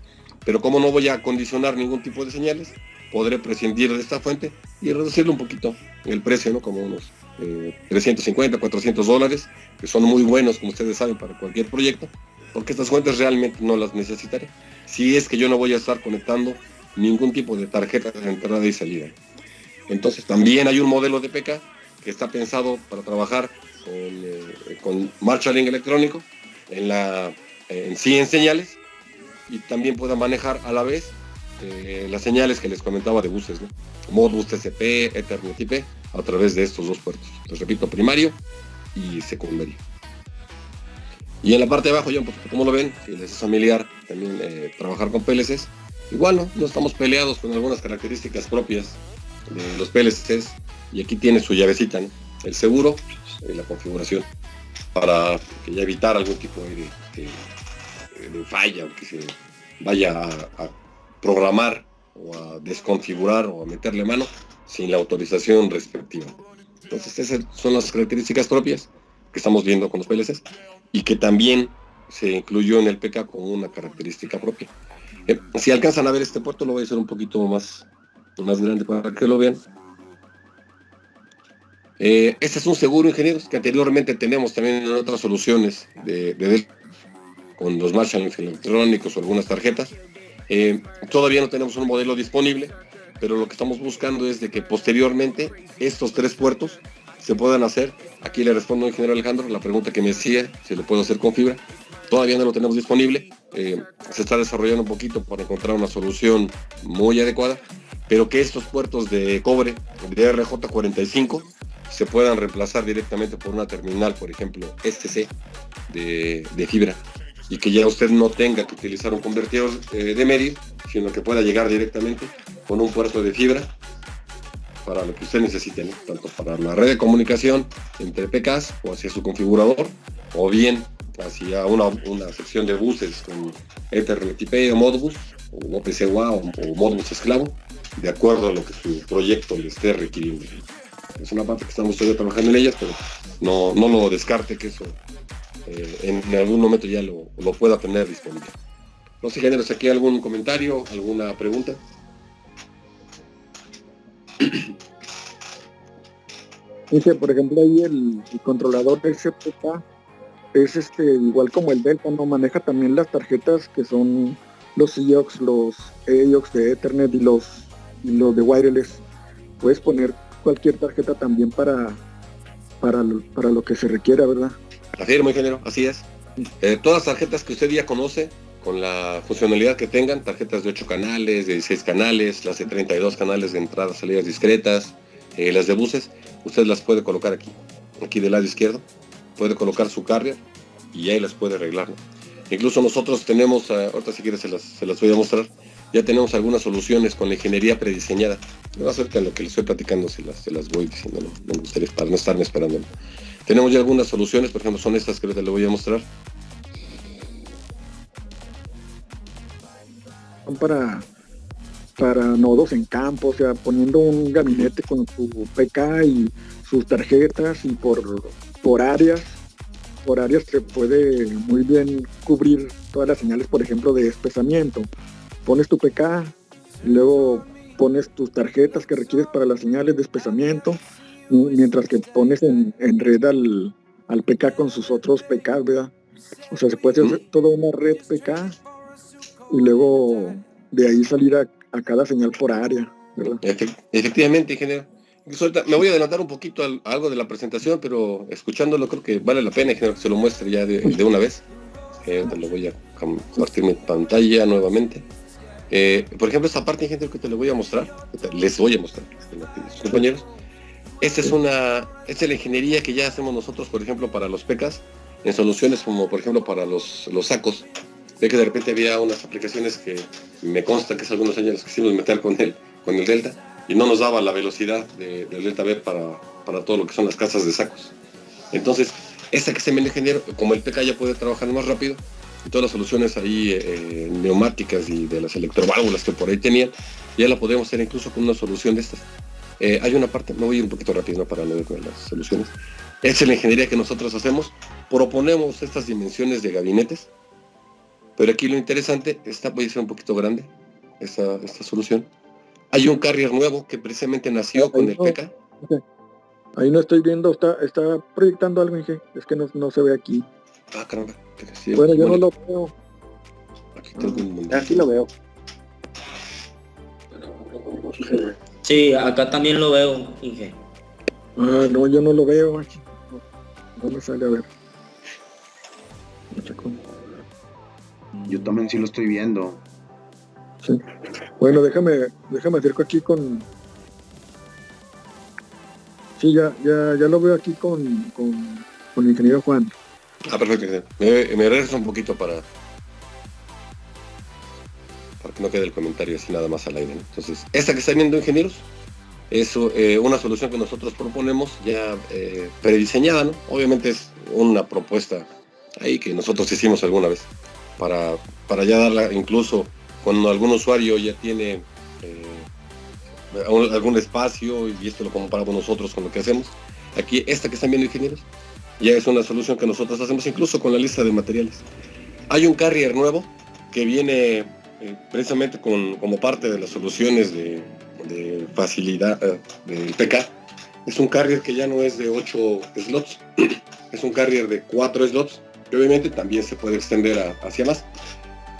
pero como no voy a condicionar ningún tipo de señales, podré prescindir de esta fuente y reducirle un poquito el precio, ¿no? Como unos $350, $400, que son muy buenos, como ustedes saben, para cualquier proyecto, porque estas fuentes realmente no las necesitaré, si es que yo no voy a estar conectando ningún tipo de tarjeta de entrada y salida. Entonces también hay un modelo de PK que está pensado para trabajar con marshalling electrónico en señales, y también pueda manejar a la vez las señales que les comentaba de buses, ¿no? Modbus TCP, Ethernet IP, a través de estos dos puertos. Les repito, primario y secundario. Y en la parte de abajo, ya un poquito como lo ven, si les es familiar también trabajar con PLCs, igual no estamos peleados con algunas características propias de los PLCs, y aquí tiene su llavecita, ¿no? El seguro y la configuración, para que ya evitar algún tipo de falla, o que se vaya a programar o a desconfigurar o a meterle mano sin la autorización respectiva. Entonces esas son las características propias que estamos viendo con los PLCs, y que también se incluyó en el PK como una característica propia. Si alcanzan a ver este puerto, lo voy a hacer un poquito más grande para que lo vean. Este es un seguro, ingenieros, que anteriormente tenemos también en otras soluciones con los marshallings electrónicos o algunas tarjetas. Todavía no tenemos un modelo disponible, pero lo que estamos buscando es de que posteriormente estos 3 puertos se puedan hacer. Aquí le respondo, ingeniero Alejandro, la pregunta que me decía, si lo puedo hacer con fibra. Todavía no lo tenemos disponible, se está desarrollando un poquito para encontrar una solución muy adecuada, pero que estos puertos de cobre de RJ45 se puedan reemplazar directamente por una terminal, por ejemplo, SC de fibra, y que ya usted no tenga que utilizar un convertidor de medio, sino que pueda llegar directamente con un puerto de fibra para lo que usted necesite, ¿no? Tanto para la red de comunicación entre PKs o hacia su configurador, o bien hacia una sección de buses con Ethernet IP o Modbus, o OPC UA o Modbus esclavo, de acuerdo a lo que su proyecto le esté requiriendo. Es una parte que estamos todavía trabajando en ellas, pero no lo descarte que eso en algún momento ya lo pueda tener disponible. No sé, ingenieros, ¿aquí algún comentario, alguna pregunta? Dice, por ejemplo, ahí el controlador del CPK es igual como el Delta, ¿no? Maneja también las tarjetas que son los IOX, los EIOX de Ethernet y los de wireless. Puedes poner cualquier tarjeta también para lo que se requiera, ¿verdad? Afirmo, ingeniero, así es. Todas las tarjetas que usted ya conoce, con la funcionalidad que tengan, tarjetas de 8 canales, de 16 canales, las de 32 canales de entradas, salidas discretas, las de buses, usted las puede colocar aquí del lado izquierdo, puede colocar su carrier y ahí las puede arreglar, ¿no? Incluso nosotros tenemos, ahorita si quieres se las voy a mostrar, ya tenemos algunas soluciones con la ingeniería prediseñada. No acerca de lo que les estoy platicando, se las voy diciendo, ¿no? Me gustaría para no estarme esperando, ¿no? Tenemos ya algunas soluciones, por ejemplo, son estas que ahorita les voy a mostrar. Son para nodos en campo, o sea, poniendo un gabinete con su PK y sus tarjetas, y por áreas se puede muy bien cubrir todas las señales, por ejemplo, de espesamiento. Pones tu PK, y luego pones tus tarjetas que requieres para las señales de espesamiento, mientras que pones en red al PK con sus otros PK, ¿verdad? O sea, se puede hacer toda una red PK y luego de ahí salir a cada señal por área, ¿verdad? Efectivamente, ingeniero. Incluso ahorita me voy a adelantar un poquito a algo de la presentación, pero escuchándolo creo que vale la pena, ingeniero, que se lo muestre ya de una vez. Te lo voy a compartir mi pantalla nuevamente. Por ejemplo, esta parte, ingeniero, que te lo voy a mostrar, les voy a mostrar, compañeros. Esta es la ingeniería que ya hacemos nosotros, por ejemplo, para los PECAS, en soluciones como, por ejemplo, para los sacos. Ve que de repente había unas aplicaciones que me consta que hace algunos años quisimos meter con el Delta, y no nos daba la velocidad del Delta V para todo lo que son las casas de sacos. Entonces, esta que se me ingeniero, como el PK ya puede trabajar más rápido, y todas las soluciones ahí neumáticas y de las electroválvulas que por ahí tenían, ya la podemos hacer incluso con una solución de estas. Hay una parte, me voy a ir un poquito rápido, ¿no?, para no ver con las soluciones. Esa es la ingeniería que nosotros hacemos. Proponemos estas dimensiones de gabinetes, pero aquí lo interesante, esta puede ser un poquito grande, esta solución. Hay un carrier nuevo que precisamente nació con el PK. Okay. Ahí no estoy viendo, está proyectando algo, Inge, es que no se ve aquí. Ah, caramba. Sí, bueno, yo no lo veo. Aquí lo veo. Sí, acá también lo veo, Inge. Ah, no, yo no lo veo aquí. No me sale, a ver. Yo también sí lo estoy viendo. Sí. Bueno, déjame acerco aquí con... Sí, ya lo veo aquí con el ingeniero Juan. Ah, perfecto. Me regreso un poquito para que no quede el comentario así nada más al aire, ¿no? Entonces, esta que están viendo, ingenieros, es una solución que nosotros proponemos ya prediseñada, ¿no? Obviamente es una propuesta ahí que nosotros hicimos alguna vez para ya darla, incluso cuando algún usuario ya tiene algún espacio, y esto lo comparamos nosotros con lo que hacemos. Aquí, esta que están viendo, ingenieros, ya es una solución que nosotros hacemos incluso con la lista de materiales. Hay un carrier nuevo que viene precisamente como parte de las soluciones de facilidad del PK. Es un carrier que ya no es de 8 slots, es un carrier de 4 slots, que obviamente también se puede extender hacia más.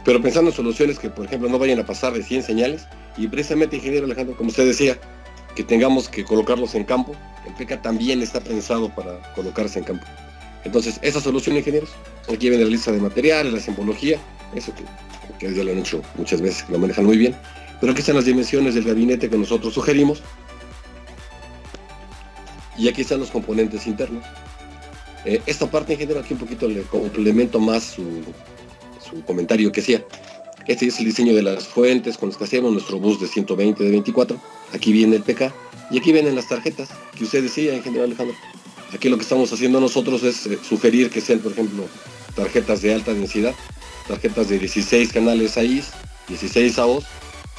Pero pensando en soluciones que, por ejemplo, no vayan a pasar de 100 señales, y precisamente, ingeniero Alejandro, como usted decía, que tengamos que colocarlos en campo, el PK también está pensado para colocarse en campo. Entonces, esa solución, ingenieros, aquí viene la lista de materiales, la simbología, eso que ya lo han hecho muchas veces, que lo manejan muy bien, pero aquí están las dimensiones del gabinete que nosotros sugerimos, y aquí están los componentes internos. Esta parte, ingeniero, aquí un poquito le complemento más su comentario que hacía. Este es el diseño de las fuentes con las que hacemos nuestro bus de 120 de 24. Aquí viene el PK y aquí vienen las tarjetas que usted decía, ingeniero Alejandro. Aquí lo que estamos haciendo nosotros es sugerir que sean, por ejemplo, tarjetas de alta densidad, tarjetas de 16 canales AIS, 16 AOS,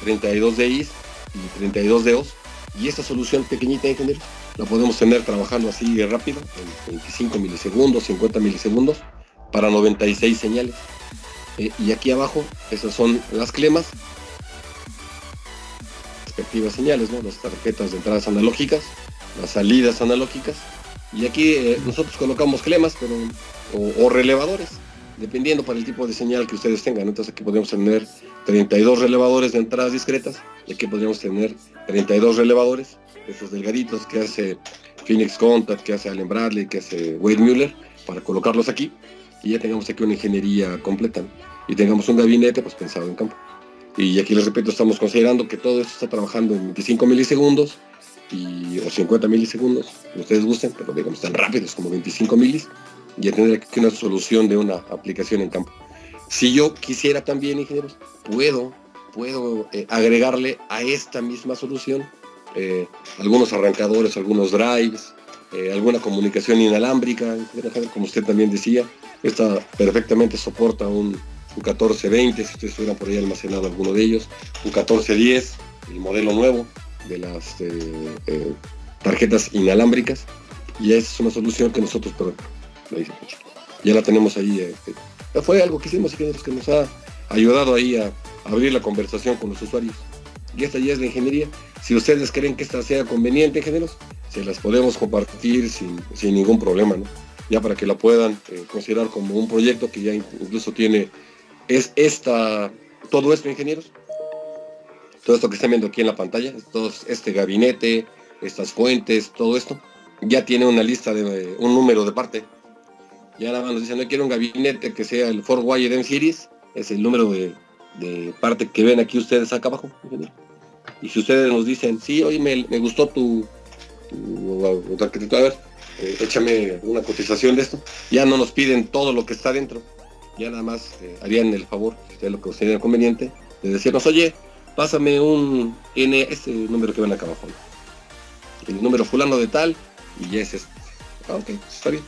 32 DIs y 32 DOs. Y esta solución pequeñita, ingeniero, la podemos tener trabajando así rápido, en 25 milisegundos, 50 milisegundos, para 96 señales. Y aquí abajo, esas son las clemas, respectivas señales, ¿no? Las tarjetas de entradas analógicas, las salidas analógicas, y aquí nosotros colocamos clemas, pero o relevadores, dependiendo para el tipo de señal que ustedes tengan. Entonces aquí podríamos tener 32 relevadores de entradas discretas, y aquí podríamos tener 32 relevadores, esos delgaditos que hace Phoenix Contact, que hace Allen Bradley, que hace Wade Mueller, para colocarlos aquí, y ya tengamos aquí una ingeniería completa, ¿no? Y tengamos un gabinete pues pensado en campo. Y aquí les repito, estamos considerando que todo esto está trabajando en 25 milisegundos o 50 milisegundos, como ustedes gusten, pero digamos tan rápidos como 25 milis, y ya tener aquí una solución de una aplicación en campo. Si yo quisiera también, ingenieros, puedo agregarle a esta misma solución algunos arrancadores, algunos drives, alguna comunicación inalámbrica, como usted también decía. Esta perfectamente soporta un 1420, si ustedes estuvieran por ahí almacenado alguno de ellos, un 1410, el modelo nuevo de las tarjetas inalámbricas, y esa es una solución que nosotros ya la tenemos ahí. Fue algo que hicimos, que nos ha ayudado ahí a abrir la conversación con los usuarios, y esta ya es la ingeniería. Si ustedes creen que esta sea conveniente, ingenieros, se las podemos compartir sin ningún problema, ¿no? Ya para que la puedan considerar como un proyecto que ya incluso tiene todo esto, ingenieros, todo esto que están viendo aquí en la pantalla, este gabinete, estas fuentes, todo esto, ya tiene una lista de un número de parte. Ya nada más nos dicen, no quiero un gabinete que sea el Ford Wire M-Series, es el número de parte que ven aquí ustedes acá abajo, ingeniero. Y si ustedes nos dicen, sí, oye, me gustó tu arquitectura, a ver, échame una cotización de esto, ya no nos piden todo lo que está dentro, ya nada más harían el favor, si ustedes lo consideran conveniente, de decirnos, oye, pásame este número que ven acá abajo, el número fulano de tal, y ya es este. Ok, está bien.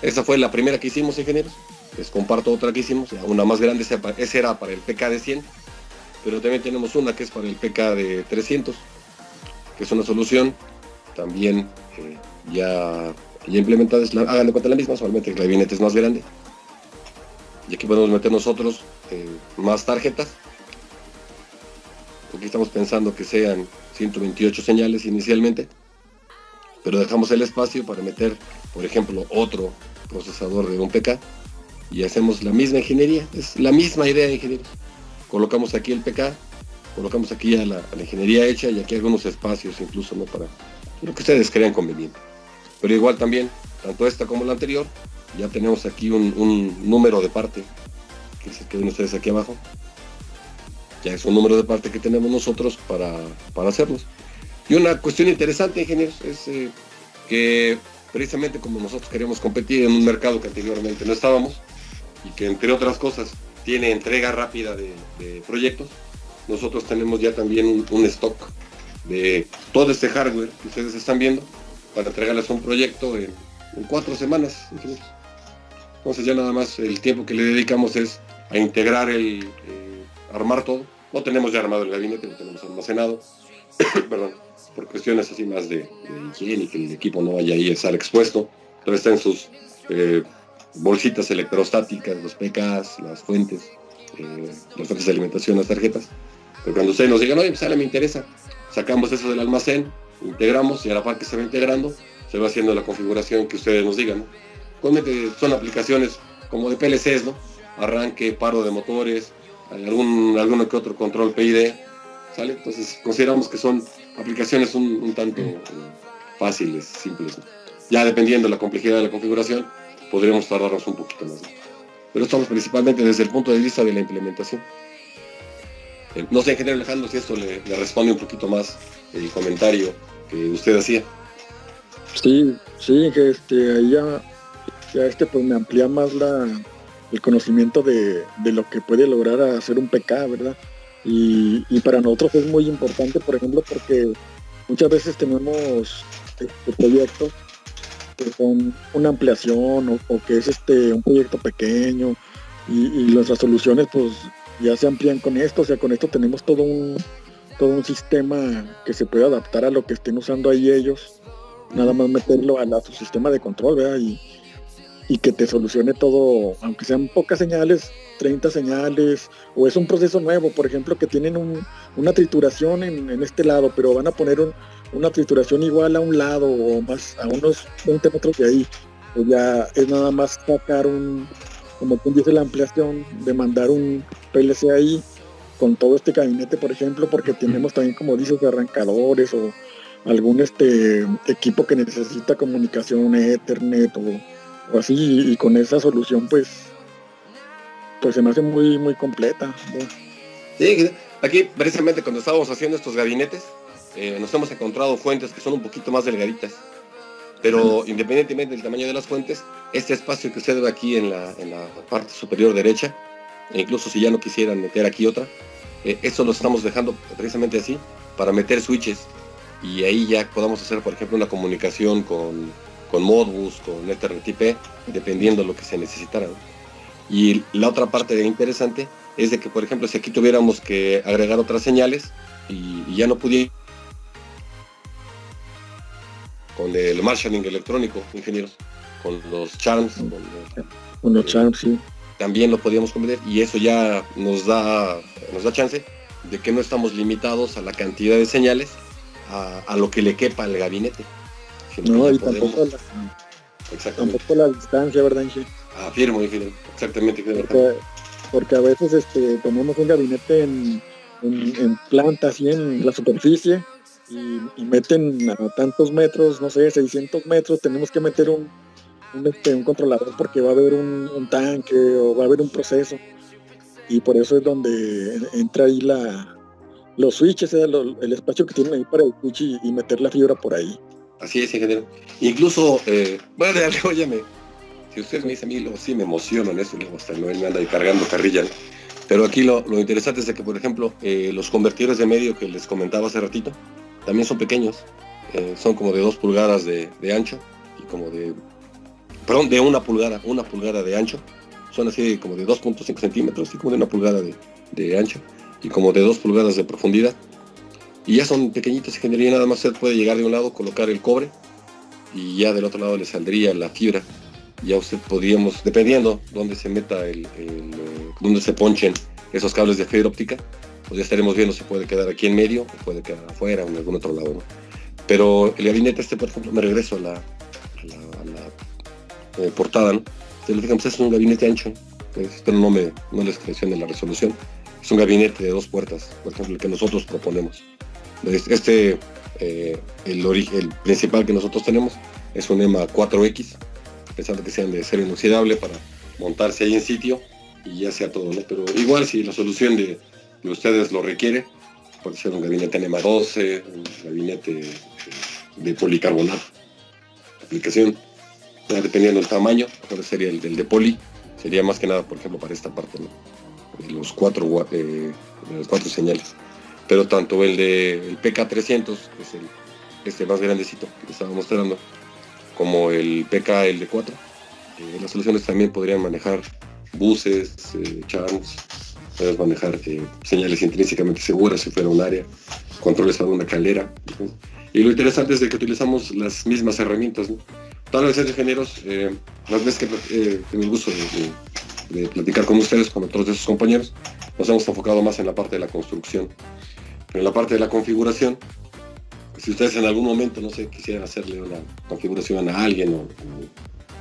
Esa fue la primera que hicimos, ingenieros. Les comparto otra que hicimos, una más grande, esa era para el PK de 100, pero también tenemos una que es para el PK de 300, que es una solución también ya implementada, hagan de cuenta la misma, solamente que el gabinete es más grande. Y aquí podemos meter nosotros más tarjetas. Aquí estamos pensando que sean 128 señales inicialmente, pero dejamos el espacio para meter, por ejemplo, otro procesador de un PK y hacemos la misma ingeniería, es la misma idea de ingenieros. Colocamos aquí el PK, colocamos aquí ya la ingeniería hecha y aquí algunos espacios incluso, ¿no? Para lo que ustedes crean conveniente. Pero igual también, tanto esta como la anterior, ya tenemos aquí un número de parte, que es el que ven ustedes aquí abajo. Ya es un número de parte que tenemos nosotros para hacerlos. Y una cuestión interesante, ingenieros, es que precisamente como nosotros queríamos competir en un mercado que anteriormente no estábamos y que entre otras cosas tiene entrega rápida de proyectos, nosotros tenemos ya también un stock de todo este hardware que ustedes están viendo para entregarles un proyecto en 4 semanas, ingenieros. Entonces ya nada más el tiempo que le dedicamos es a integrar armar todo. No tenemos ya armado el gabinete, lo tenemos almacenado, perdón, por cuestiones así más de higiene y que el equipo no vaya ahí a estar expuesto. Entonces está en sus bolsitas electrostáticas, los PKs, las fuentes de alimentación, las tarjetas. Pero cuando ustedes nos digan, oye, pues me interesa, sacamos eso del almacén, integramos y a la par que se va integrando, se va haciendo la configuración que ustedes nos digan, ¿no? Realmente son aplicaciones como de PLCs, ¿no? Arranque, paro de motores, alguno que otro control PID, ¿sale? Entonces consideramos que son aplicaciones un tanto fáciles, simples, ¿no? Ya dependiendo de la complejidad de la configuración, podríamos tardarnos un poquito más, ¿no? Pero estamos principalmente desde el punto de vista de la implementación. No sé, ingeniero Alejandro, si esto le responde un poquito más el comentario que usted hacía. Sí, que ahí ya pues me amplía más el conocimiento de lo que puede lograr hacer un PK, ¿verdad? Y para nosotros es muy importante, por ejemplo, porque muchas veces tenemos proyectos que son una ampliación o que es un proyecto pequeño y nuestras soluciones pues ya se amplían con esto, o sea, con esto tenemos todo un sistema que se puede adaptar a lo que estén usando ahí ellos, nada más meterlo a su sistema de control, ¿verdad? Y que te solucione todo, aunque sean pocas señales, 30 señales, o es un proceso nuevo, por ejemplo, que tienen una trituración en este lado, pero van a poner una trituración igual a un lado o más, a unos 20 metros de ahí, pues ya es nada más sacar como tú dices, la ampliación, de mandar un PLC ahí, con todo este gabinete, por ejemplo, porque tenemos también, como dices, arrancadores o algún equipo que necesita comunicación Ethernet o así, y con esa solución pues se me hace muy muy completa, ¿no? Sí, aquí precisamente cuando estábamos haciendo estos gabinetes nos hemos encontrado fuentes que son un poquito más delgaditas, pero independientemente del tamaño de las fuentes, este espacio que usted ve aquí en la parte superior derecha, e incluso si ya no quisieran meter aquí otra, eso lo estamos dejando precisamente así para meter switches y ahí ya podamos hacer, por ejemplo, una comunicación con Modbus, con Ethernet IP, dependiendo de lo que se necesitara, ¿no? Y la otra parte interesante es de que, por ejemplo, si aquí tuviéramos que agregar otras señales y ya no pudiera, con el marshalling electrónico, ingenieros, con los charms, con los charms, sí. También lo podíamos convertir y eso ya nos da chance de que no estamos limitados a la cantidad de señales, a lo que le quepa al gabinete. No, y podemos... tampoco la distancia, ¿verdad, Inge? Afirmo, exactamente. Porque a veces ponemos un gabinete en planta, así en la superficie, y meten a tantos metros, no sé, 600 metros, tenemos que meter un controlador porque va a haber un tanque o va a haber un proceso, y por eso es donde entra ahí los switches, el espacio que tienen ahí para el switch y meter la fibra por ahí. Así es, ingeniero. Incluso, bueno, óyeme, si ustedes me dicen a mí, luego sí me emocionan eso, luego hasta Noel me anda ahí cargando carrilla, ¿no? Pero aquí lo interesante es de que, por ejemplo, los convertidores de medio que les comentaba hace ratito, también son pequeños, son como de 2 pulgadas de ancho, y como de 1 pulgada de ancho, son así como de 2.5 centímetros, y como de 1 pulgada de ancho, y como de 2 pulgadas de profundidad. Y ya son pequeñitos, ingeniería, nada más usted puede llegar de un lado, colocar el cobre, y ya del otro lado le saldría la fibra. Ya usted podríamos, dependiendo dónde se meta dónde se ponchen esos cables de fibra óptica, pues ya estaremos viendo si puede quedar aquí en medio o puede quedar afuera o en algún otro lado, ¿no? Pero el gabinete por ejemplo, me regreso a la portada, ¿no? Ustedes fijan, pues es un gabinete ancho, pero no les presione la resolución. Es un gabinete de 2 puertas, por ejemplo, el que nosotros proponemos. El principal que nosotros tenemos es un EMA 4X, pensando que sean de acero inoxidable para montarse ahí en sitio y ya sea todo, ¿no? Pero igual si la solución de ustedes lo requiere, puede ser un gabinete EMA 12, un gabinete de policarbonato, aplicación, ya dependiendo del tamaño, mejor sería el del de poli, sería más que nada, por ejemplo, para esta parte, ¿no? De las 4 señales. Pero tanto el PK300, que es el más grandecito que les estaba mostrando, como el PK-LD4, las soluciones también podrían manejar buses, charms, puedes manejar señales intrínsecamente seguras si fuera un área, controles a una calera. Y lo interesante es de que utilizamos las mismas herramientas, ¿no? Todas las veces, ingenieros, las veces que tengo el gusto de platicar con ustedes, con otros de sus compañeros, nos hemos enfocado más en la parte de la construcción. Pero en la parte de la configuración, si ustedes en algún momento, no sé, quisieran hacerle una configuración a alguien o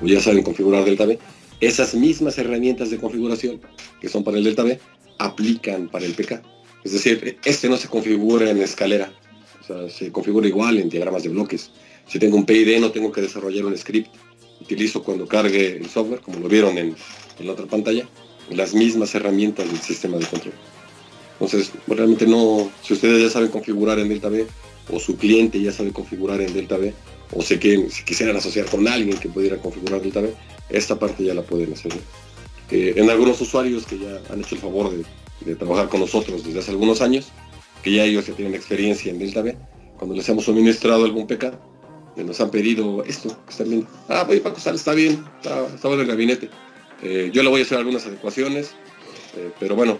ya saben configurar Delta V, esas mismas herramientas de configuración que son para el Delta V aplican para el PK. Es decir, no se configura en escalera, o sea, se configura igual en diagramas de bloques. Si tengo un PID no tengo que desarrollar un script, utilizo cuando cargue el software, como lo vieron en la otra pantalla, las mismas herramientas del sistema de control. Entonces, realmente no, si ustedes ya saben configurar en Delta V, o su cliente ya sabe configurar en Delta V, o si quisieran asociar con alguien que pudiera configurar Delta V, esta parte ya la pueden hacer, ¿no? En algunos usuarios que ya han hecho el favor de trabajar con nosotros desde hace algunos años, que ya ellos ya tienen experiencia en Delta V, cuando les hemos suministrado algún PK, nos han pedido esto que están viendo. Pues Paco, está bien, está bueno el gabinete. Yo le voy a hacer algunas adecuaciones, pero bueno,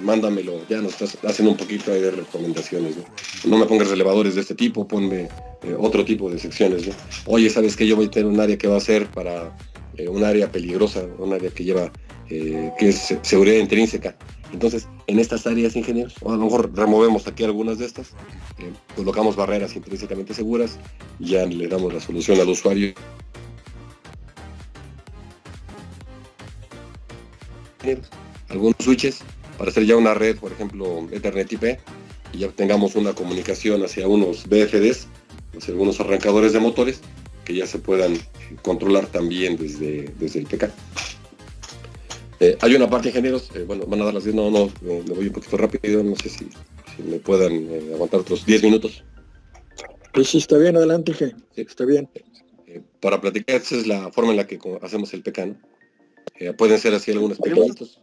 mándamelo, ya nos estás haciendo un poquito ahí de recomendaciones, ¿no? No me pongas elevadores de este tipo, ponme otro tipo de secciones, ¿no? Oye, ¿sabes qué? Yo voy a tener un área que va a ser para un área peligrosa, un área que lleva, que es seguridad intrínseca. Entonces, en estas áreas, ingenieros, o a lo mejor removemos aquí algunas de estas, colocamos barreras intrínsecamente seguras y ya le damos la solución al usuario. Algunos switches para hacer ya una red, por ejemplo, Ethernet IP, y ya tengamos una comunicación hacia unos VFDs, hacia algunos arrancadores de motores, que ya se puedan controlar también desde el PK. Hay una parte, ingenieros, bueno, van a dar las 10, me voy un poquito rápido, no sé si me puedan aguantar otros 10 minutos. Pues sí, está bien, adelante, Inge. Sí, está bien. Para platicar, esa es la forma en la que hacemos el PK, ¿no? Pueden ser así algunos pequeñitos.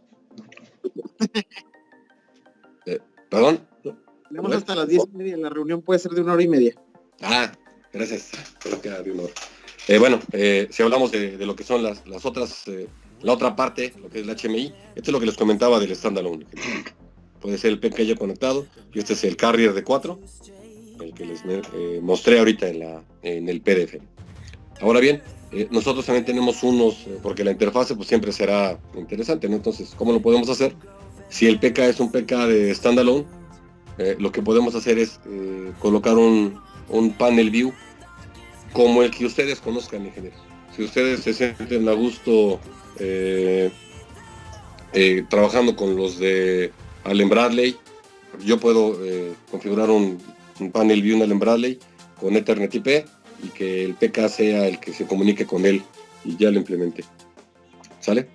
¿Perdón? Tenemos hasta las 10:30, la reunión puede ser de 1 hora y media. Gracias, creo que era de 1 hora. Bueno, si hablamos de lo que son las otras, la otra parte, lo que es el HMI, esto es lo que les comentaba del standalone. Puede ser el PK ya conectado, y este es el carrier de 4, el que les mostré ahorita en el PDF. Ahora bien, nosotros también tenemos unos, porque la interfase pues siempre será interesante, ¿no? Entonces, ¿cómo lo podemos hacer? Si el PK es un PK de standalone, lo que podemos hacer es colocar un panel view como el que ustedes conozcan, ingenieros. Si ustedes se sienten a gusto trabajando con los de Allen Bradley, yo puedo configurar un panel view en Allen Bradley con Ethernet IP y que el PK sea el que se comunique con él y ya lo implementé. ¿Sale?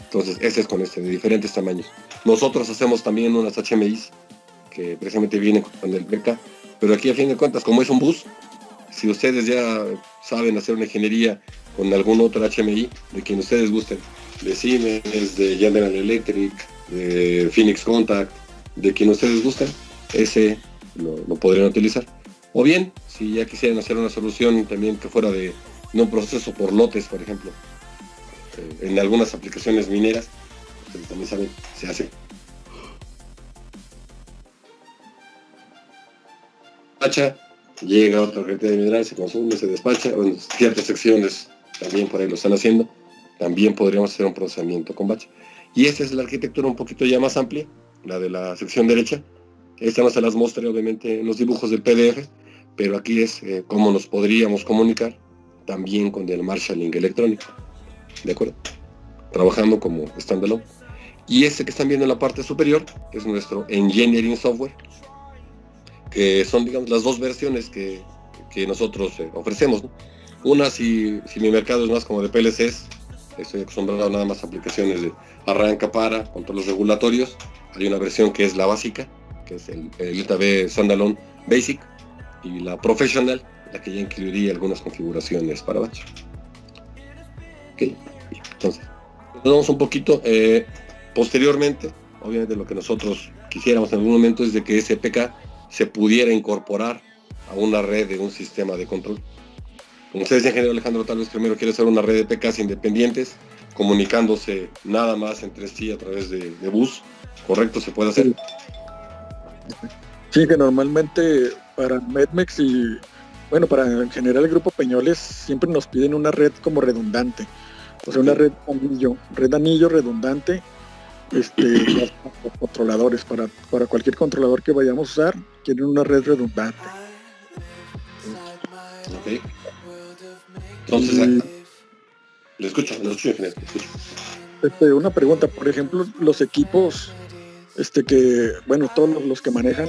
Entonces ese es con de diferentes tamaños. Nosotros hacemos también unas HMIs que precisamente vienen con el PK, pero aquí a fin de cuentas, como es un bus, si ustedes ya saben hacer una ingeniería con algún otro HMI, de quien ustedes gusten, de Siemens, de General Electric, de Phoenix Contact, de quien ustedes gusten, ese lo podrían utilizar. O bien, si ya quisieran hacer una solución también que fuera de un proceso por lotes, por ejemplo, en algunas aplicaciones mineras, ustedes también saben, se hace. Llega otra cantidad de mineral, se consume, se despacha, bueno, ciertas secciones también por ahí lo están haciendo, también podríamos hacer un procesamiento con batch. Y esta es la arquitectura un poquito ya más amplia, la de la sección derecha. Esta no se las mostré obviamente en los dibujos del PDF, pero aquí es cómo nos podríamos comunicar también con el marshalling electrónico, ¿de acuerdo? Trabajando como standalone. Y este que están viendo en la parte superior es nuestro engineering software, que son, digamos, las dos versiones que nosotros ofrecemos, ¿no? Una, si mi mercado es más como de PLCs, estoy acostumbrado nada más a aplicaciones de arranca para, controles regulatorios. Hay una versión que es la básica, que es el EltaB Standalone Basic, y la Professional, la que ya incluiría algunas configuraciones para batch. Ok, entonces, nos vamos un poquito, posteriormente, obviamente lo que nosotros quisiéramos en algún momento es de que ese PK se pudiera incorporar a una red de un sistema de control. Como ustedes, ingeniero Alejandro, tal vez primero quiere hacer una red de PKs independientes, comunicándose nada más entre sí a través de bus, ¿correcto? ¿Se puede hacer? Sí, que normalmente para Medmex y, bueno, para en general el grupo Peñoles siempre nos piden una red como redundante, o sea, una red anillo redundante, los controladores, para cualquier controlador que vayamos a usar, quieren una red redundante. Ok. Entonces, le escucho, ingeniero, le escucho. Una pregunta, por ejemplo, los equipos que, bueno, todos los que manejan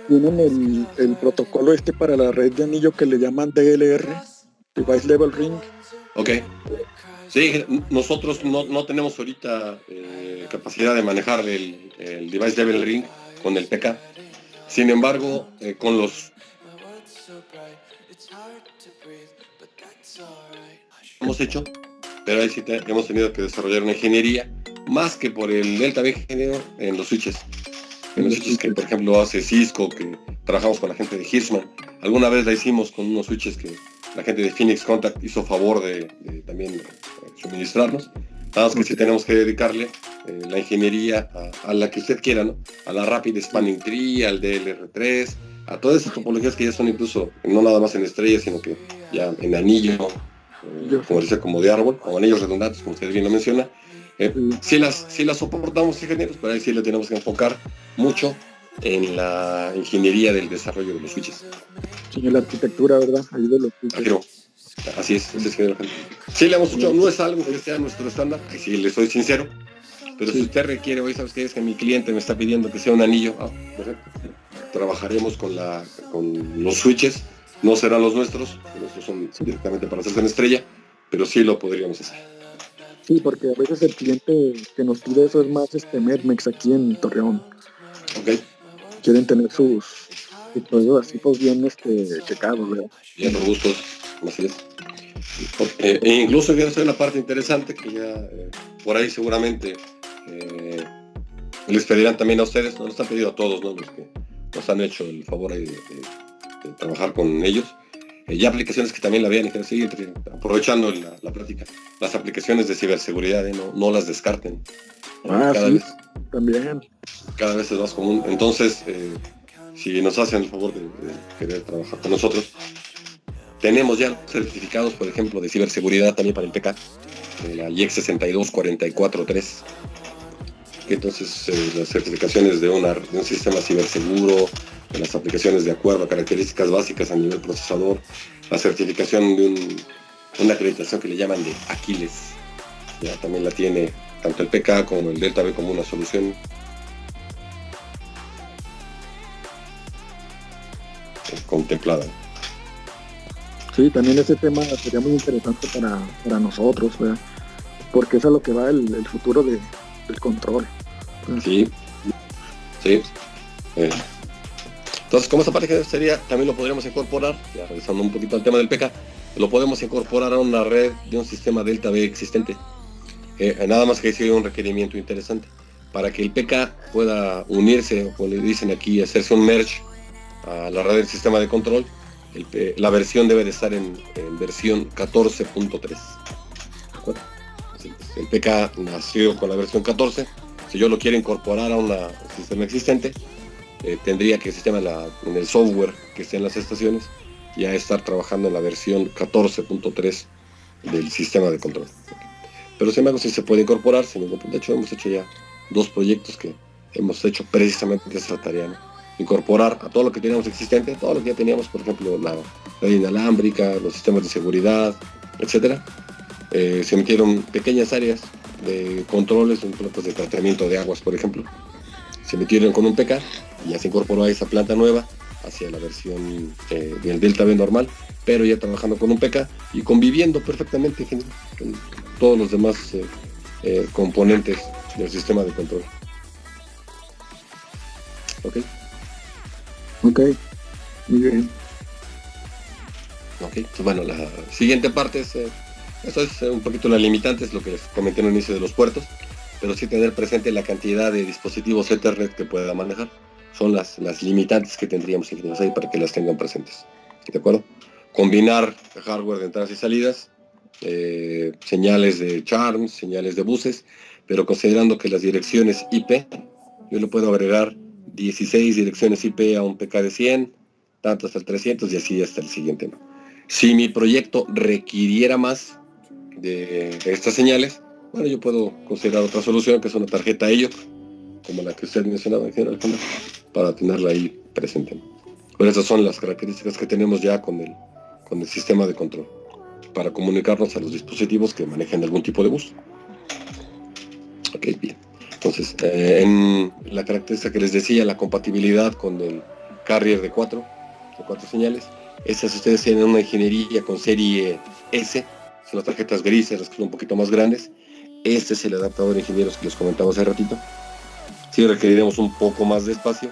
tienen el protocolo para la red de anillo que le llaman DLR, Device Level Ring. Ok. Sí, nosotros no tenemos ahorita capacidad de manejar el Device Level Ring con el PK. Sin embargo, con los hemos hecho, pero ahí sí hemos tenido que desarrollar una ingeniería, más que por el Delta B ingeniero, en los switches. En los switches que, por ejemplo, hace Cisco, que trabajamos con la gente de Hirschman. Alguna vez la hicimos con unos switches que la gente de Phoenix Contact hizo favor de también suministrarnos. Nada más que sí tenemos que dedicarle la ingeniería a la que usted quiera, ¿no? A la Rapid Spanning Tree, al DLR3, a todas esas topologías que ya son incluso, no nada más en estrellas, sino que ya en anillo, como de árbol, o anillos redundantes, como usted bien lo menciona. Sí las soportamos, ingenieros, pero ahí sí le tenemos que enfocar mucho en la ingeniería del desarrollo de los switches. Sí, en la arquitectura, ¿verdad? Ahí de los switches. Así es, sí le hemos hecho, no es algo que sea nuestro estándar, ahí sí le soy sincero, pero si usted requiere, hoy sabes que es que mi cliente me está pidiendo que sea un anillo, perfecto. Trabajaremos con los switches, no serán los nuestros son directamente para hacerse en estrella, pero sí lo podríamos hacer. Sí, porque a veces el cliente que nos pide eso es más Medmex aquí en Torreón. Ok. Quieren tener sus así pues bien checados, ¿verdad? Bien robustos, así es. E incluso quiero hacer una parte interesante que ya por ahí seguramente les pedirán también a ustedes, nos han pedido a todos, ¿no? Los que nos han hecho el favor de trabajar con ellos. Ya aplicaciones que también la vean y sí, aprovechando la plática, las aplicaciones de ciberseguridad, no las descarten. Cada vez, también. Cada vez es más común. Entonces, si nos hacen el favor de querer trabajar con nosotros, tenemos ya certificados, por ejemplo, de ciberseguridad también para el PK, la IEC 62443, Entonces las certificaciones de un sistema ciberseguro, de las aplicaciones de acuerdo a características básicas a nivel procesador, la certificación de una acreditación que le llaman de Aquiles, ya también la tiene tanto el PK como el Delta V como una solución contemplada. Sí, también ese tema sería muy interesante para nosotros, ¿verdad? Porque es a lo que va el futuro del control. Sí. Entonces, como esa parte sería, también lo podríamos incorporar, ya regresando un poquito al tema del PK, lo podemos incorporar a una red de un sistema Delta V existente. Nada más que sería un requerimiento interesante. Para que el PK pueda unirse, como le dicen aquí, hacerse un merge a la red del sistema de control, la versión debe de estar en versión 14.3. El PK nació con la versión 14. Si yo lo quiero incorporar a un sistema existente, tendría que el sistema en el software que esté en las estaciones ya estar trabajando en la versión 14.3 del sistema de control. Pero sin embargo, sí se puede incorporar sin ningún problema. De hecho, hemos hecho ya 2 proyectos que hemos hecho precisamente esa tarea, ¿no? Incorporar a todo lo que teníamos existente, todo lo que ya teníamos, por ejemplo, la red inalámbrica, los sistemas de seguridad, etcétera. Se metieron pequeñas áreas de controles, plantas de tratamiento de aguas, por ejemplo. Se metieron con un PK y ya se incorporó a esa planta nueva hacia la versión del Delta V normal, pero ya trabajando con un PK y conviviendo perfectamente con todos los demás componentes del sistema de control. Ok, muy bien. Ok, pues bueno, la siguiente parte es, eso es un poquito la limitante, es lo que les comenté en el inicio de los puertos, pero sí tener presente la cantidad de dispositivos Ethernet que pueda manejar. Son las limitantes que tendríamos ingenieros ahí para que las tengan presentes. ¿De acuerdo? Combinar hardware de entradas y salidas, señales de charms, señales de buses, pero considerando que las direcciones IP, yo le puedo agregar 16 direcciones IP a un PK de 100, tanto hasta el 300 y así hasta el siguiente, ¿no? Si mi proyecto requiriera más de estas señales, bueno, yo puedo considerar otra solución que es una tarjeta EIOC, como la que usted mencionaba, ingeniero Alejandro, para tenerla ahí presente. Pero esas son las características que tenemos ya con el sistema de control, para comunicarnos a los dispositivos que manejan algún tipo de bus. Ok, bien. Entonces, en la característica que les decía, la compatibilidad con el carrier de 4 señales, esas ustedes tienen una ingeniería con serie S, son las tarjetas grises, las que son un poquito más grandes. Este es el adaptador de ingenieros que les comentaba hace ratito. Sí requeriremos un poco más de espacio,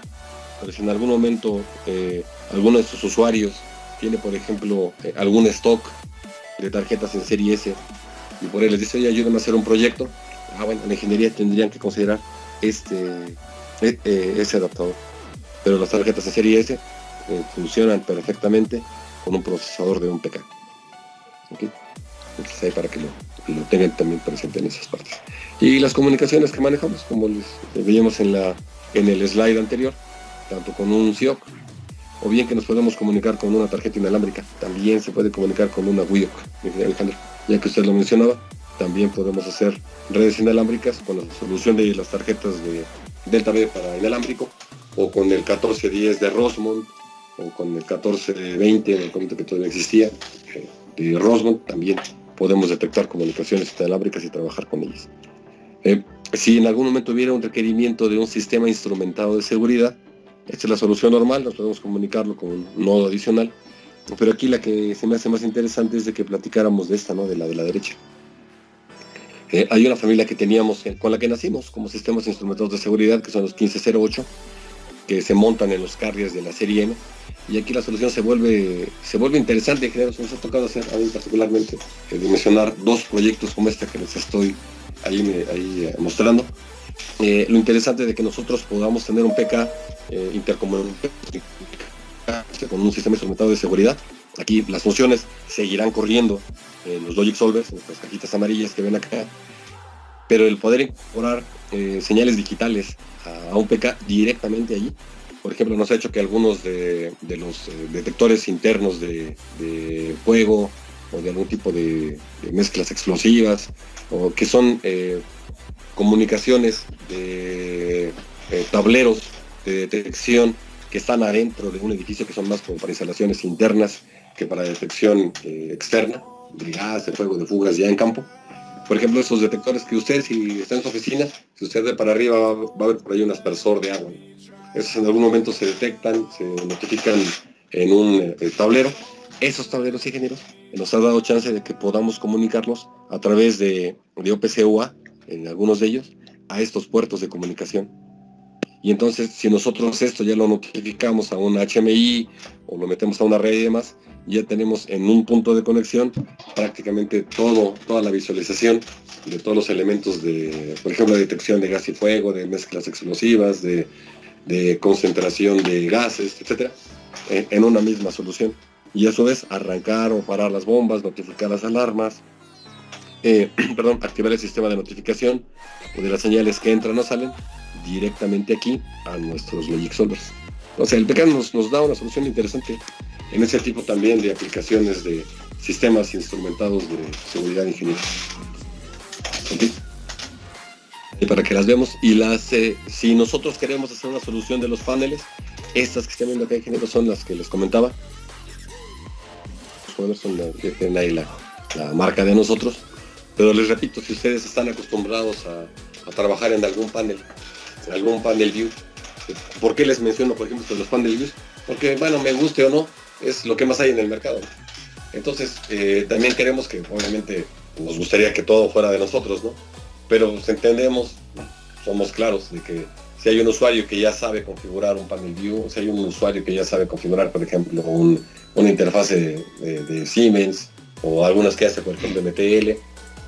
pero si en algún momento alguno de sus usuarios tiene, por ejemplo, algún stock de tarjetas en serie S y por él les dice, oye, ayúdame a hacer un proyecto, bueno, en la ingeniería tendrían que considerar ese adaptador. Pero las tarjetas en serie S funcionan perfectamente con un procesador de un PK. ¿Okay? Entonces ahí para que lo tengan también presente en esas partes. Y las comunicaciones que manejamos, como les veíamos en el slide anterior, tanto con un SIOC, o bien que nos podemos comunicar con una tarjeta inalámbrica, también se puede comunicar con una WIOC, Alejandro, ya que usted lo mencionaba, también podemos hacer redes inalámbricas con la solución de las tarjetas de Delta V para inalámbrico, o con el 1410 de Rosemont, o con el 1420, el conector que todavía existía, de Rosemont, también podemos detectar comunicaciones inalámbricas y trabajar con ellas. Si en algún momento hubiera un requerimiento de un sistema instrumentado de seguridad, esta es la solución normal, nos podemos comunicarlo con un nodo adicional, pero aquí la que se me hace más interesante es de que platicáramos de esta, ¿no? de la derecha. Hay una familia que teníamos, con la que nacimos como sistemas instrumentados de seguridad, que son los 1508, que se montan en los carriers de la serie M, y aquí la solución se vuelve interesante. En general, nos ha tocado hacer a mí particularmente, mencionar 2 proyectos como este que les estoy ahí mostrando. Lo interesante de que nosotros podamos tener un PK intercomunicado con un sistema instrumentado de seguridad. Aquí las funciones seguirán corriendo en los Logic Solvers, en estas cajitas amarillas que ven acá, pero el poder incorporar señales digitales a un PK directamente allí, por ejemplo, nos ha hecho que algunos de los detectores internos de fuego o de algún tipo de mezclas explosivas, o que son comunicaciones de tableros de detección que están adentro de un edificio, que son más como para instalaciones internas que para detección externa, de gas, de fuego, de fugas ya en campo. Por ejemplo, esos detectores que usted, si está en su oficina, si usted ve para arriba, va a ver por ahí un aspersor de agua. Esos en algún momento se detectan, se notifican en un tablero. Esos tableros, ingenieros, nos ha dado chance de que podamos comunicarlos a través de OPC UA, en algunos de ellos, a estos puertos de comunicación. Y entonces, si nosotros esto ya lo notificamos a un HMI o lo metemos a una red y demás, ya tenemos en un punto de conexión prácticamente toda la visualización de todos los elementos de, por ejemplo, de detección de gas y fuego, de mezclas explosivas, de concentración de gases, etcétera, en una misma solución. Y a su vez, arrancar o parar las bombas, notificar las alarmas, activar el sistema de notificación o de las señales que entran o salen directamente aquí a nuestros Logic Solvers. O sea, el PK nos da una solución interesante en ese tipo también de aplicaciones de sistemas instrumentados de seguridad ingeniería. ¿Okay? Y para que las veamos, y si nosotros queremos hacer una solución de los paneles, estas que están viendo acá, ingenieros, son las que les comentaba. Son que tienen ahí la marca de nosotros. Pero les repito, si ustedes están acostumbrados a trabajar en algún panel view, ¿por qué les menciono, por ejemplo, los panel views? Porque, bueno, me guste o no, es lo que más hay en el mercado. Entonces, también queremos que, obviamente, nos gustaría que todo fuera de nosotros, ¿no? Pero entendemos, somos claros de que si hay un usuario que ya sabe configurar un panel view, o si hay un usuario que ya sabe configurar, por ejemplo, una interfase de Siemens, o algunas que hace, por ejemplo, MTL,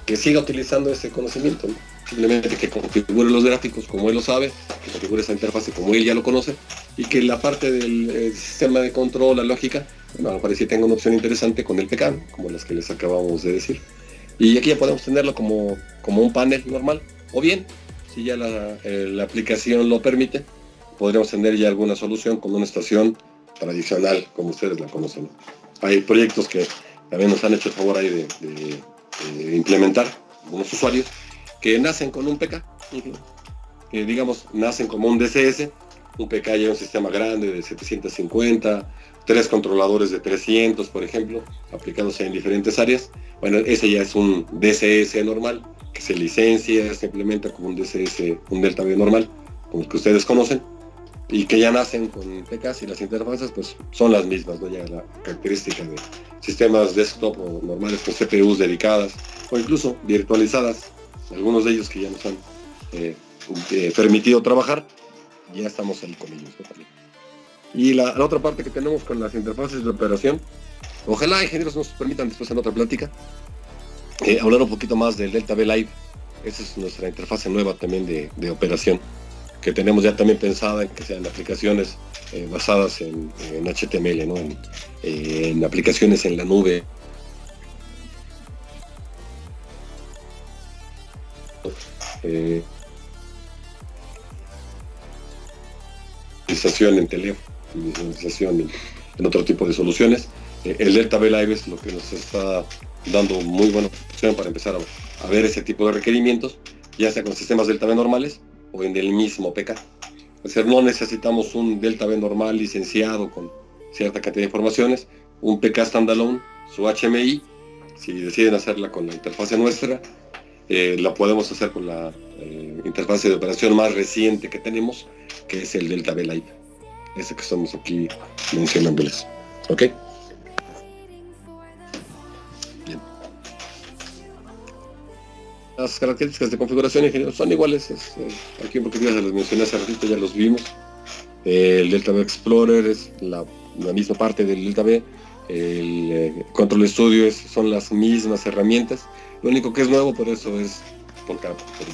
que siga utilizando ese conocimiento, ¿no? Simplemente que configure los gráficos como él lo sabe, que configure esa interfase como él ya lo conoce, y que la parte del sistema de control, la lógica, bueno, me parece que tenga una opción interesante con el PKAN, como las que les acabamos de decir. Y aquí ya podemos tenerlo como un panel normal, o bien, si ya la aplicación lo permite, podríamos tener ya alguna solución con una estación tradicional, como ustedes la conocen. Hay proyectos que también nos han hecho el favor ahí de implementar algunos usuarios que nacen con un PK, que digamos nacen como un DCS, un PK ya un sistema grande de 750, 3 controladores de 300, por ejemplo, aplicados en diferentes áreas. Bueno, ese ya es un DCS normal, que se licencia, se implementa como un DCS, un Delta V normal, como el que ustedes conocen, y que ya nacen con PKs, y las interfaces pues son las mismas, ¿no? Ya la característica de sistemas desktop o normales con CPUs dedicadas o incluso virtualizadas, algunos de ellos que ya nos han permitido trabajar, ya estamos ahí con ellos, ¿no? También. Y la otra parte que tenemos con las interfaces de operación, ojalá ingenieros nos permitan después en otra plática hablar un poquito más del Delta V Live. Esa es nuestra interfase nueva también de operación, que tenemos ya también pensada en que sean aplicaciones basadas en HTML, ¿no? En aplicaciones en la nube, visualización en teléfono, visualización en otro tipo de soluciones. El Delta V Live es lo que nos está dando muy buena opción para empezar a ver ese tipo de requerimientos, ya sea con sistemas Delta V normales o en el mismo PK. Es decir, no necesitamos un Delta V normal licenciado con cierta cantidad de informaciones, un PK standalone, su HMI, si deciden hacerla con la interfase nuestra, la podemos hacer con la interfase de operación más reciente que tenemos, que es el Delta V Live, ese que estamos aquí mencionándoles. ¿Ok? Bien. Las características de configuración ingenieros son iguales, aquí porque ya se los mencioné hace ratito, ya los vimos. El Delta V Explorer es la misma parte del Delta V, el Control Studio son las mismas herramientas. Lo único que es nuevo, por eso es por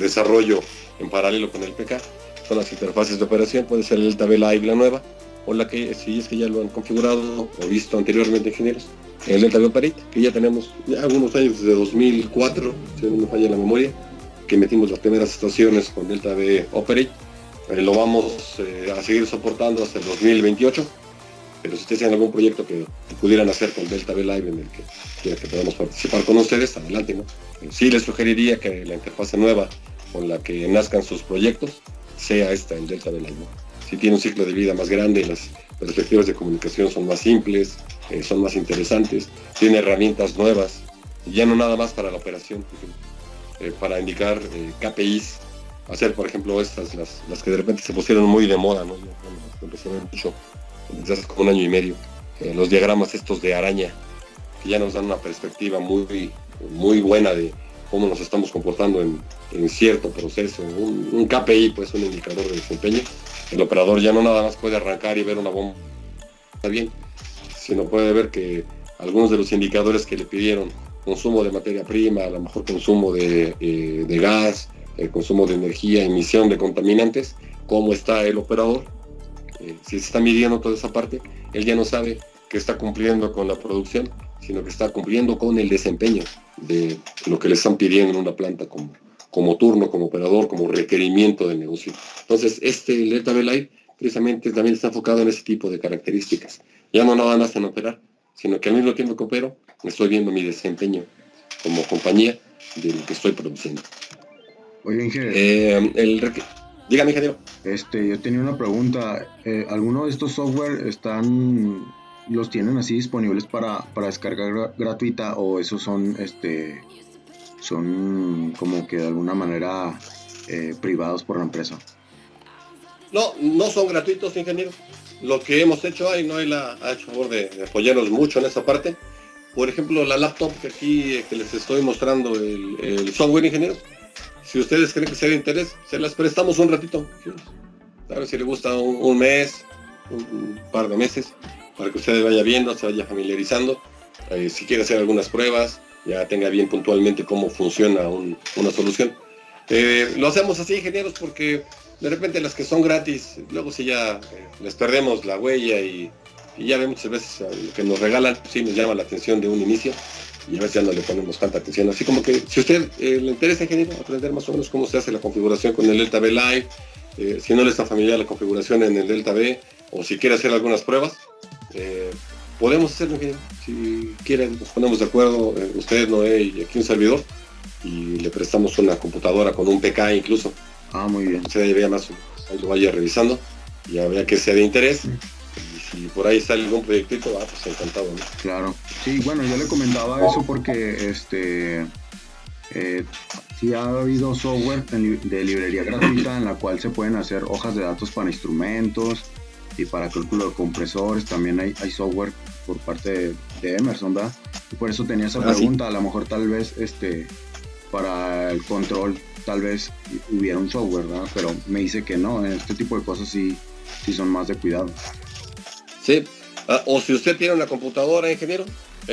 desarrollo en paralelo con el PK, son las interfaces de operación. Puede ser el Delta V Live la nueva, o la que, si es que ya lo han configurado o visto anteriormente, ingenieros, el Delta V Operate, que ya tenemos ya algunos años, desde 2004, si no me falla la memoria, que metimos las primeras estaciones con Delta V Operate. Lo vamos a seguir soportando hasta el 2028, pero si ustedes tienen algún proyecto que pudieran hacer con Delta V Live en el que podamos participar con ustedes, adelante, ¿no? Sí les sugeriría que la interfase nueva con la que nazcan sus proyectos sea esta en Delta Belay, ¿no? Si tiene un ciclo de vida más grande, las perspectivas de comunicación son más simples, son más interesantes, tiene herramientas nuevas, ya no nada más para la operación, para indicar KPIs, hacer por ejemplo estas, las que de repente se pusieron muy de moda, ¿no? Empezó a ver mucho desde hace como un año y medio, los diagramas estos de araña, que ya nos dan una perspectiva muy buena de cómo nos estamos comportando en cierto proceso, un KPI, pues un indicador de desempeño. El operador ya no nada más puede arrancar y ver una bomba, está bien, sino puede ver que algunos de los indicadores que le pidieron, consumo de materia prima, a lo mejor consumo de gas, consumo de energía, emisión de contaminantes, cómo está el operador, si se está midiendo toda esa parte, él ya no sabe que está cumpliendo con la producción, sino que está cumpliendo con el desempeño de lo que le están pidiendo en una planta como turno, como operador, como requerimiento de negocio. Entonces, el Delta Belay precisamente también está enfocado en ese tipo de características. Ya no nada más en operar, sino que al mismo tiempo que opero, estoy viendo mi desempeño como compañía de lo que estoy produciendo. Oye, ingeniero. Dígame, ingeniero. Yo tenía una pregunta. ¿Alguno de estos software los tienen así disponibles para descarga gratuita, o esos son como que de alguna manera privados por la empresa? No son gratuitos, ingeniero. Lo que hemos hecho ahí, Noel ha hecho favor de apoyarnos mucho en esa parte. Por ejemplo, la laptop que aquí que les estoy mostrando el software, ingeniero. Si ustedes creen que sea de interés, se las prestamos un ratito. Claro, si le gusta un mes, un par de meses, para que ustedes vaya viendo, se vaya familiarizando. Si quiere hacer algunas pruebas, ya tenga bien puntualmente cómo funciona una solución. Lo hacemos así, ingenieros, porque de repente las que son gratis, luego si ya les perdemos la huella y ya ve muchas veces lo que nos regalan, sí nos llama la atención de un inicio y a veces ya no le ponemos tanta atención. Así como que si a usted le interesa, ingeniero, aprender más o menos cómo se hace la configuración con el Delta Belay, si no le está familiar la configuración en el Delta B, o si quiere hacer algunas pruebas, podemos hacerlo, ingeniero. Si quieren, nos ponemos de acuerdo, usted, Noé y aquí un servidor, y le prestamos una computadora con un PK incluso. Muy bien. Usted vea más, ahí lo vaya revisando, y ya vea que sea de interés. Y si por ahí sale algún proyectito, pues encantado, ¿no? Claro. Sí, bueno, yo le comentaba eso porque sí ha habido software de librería gratuita en la cual se pueden hacer hojas de datos para instrumentos y para cálculo de compresores. También hay software por parte de Emerson, ¿verdad? Y por eso tenía esa pregunta. Sí. A lo mejor tal vez para el control tal vez hubiera un software, ¿verdad? Pero me dice que no, en este tipo de cosas sí son más de cuidado. Sí, o si usted tiene una computadora, ingeniero,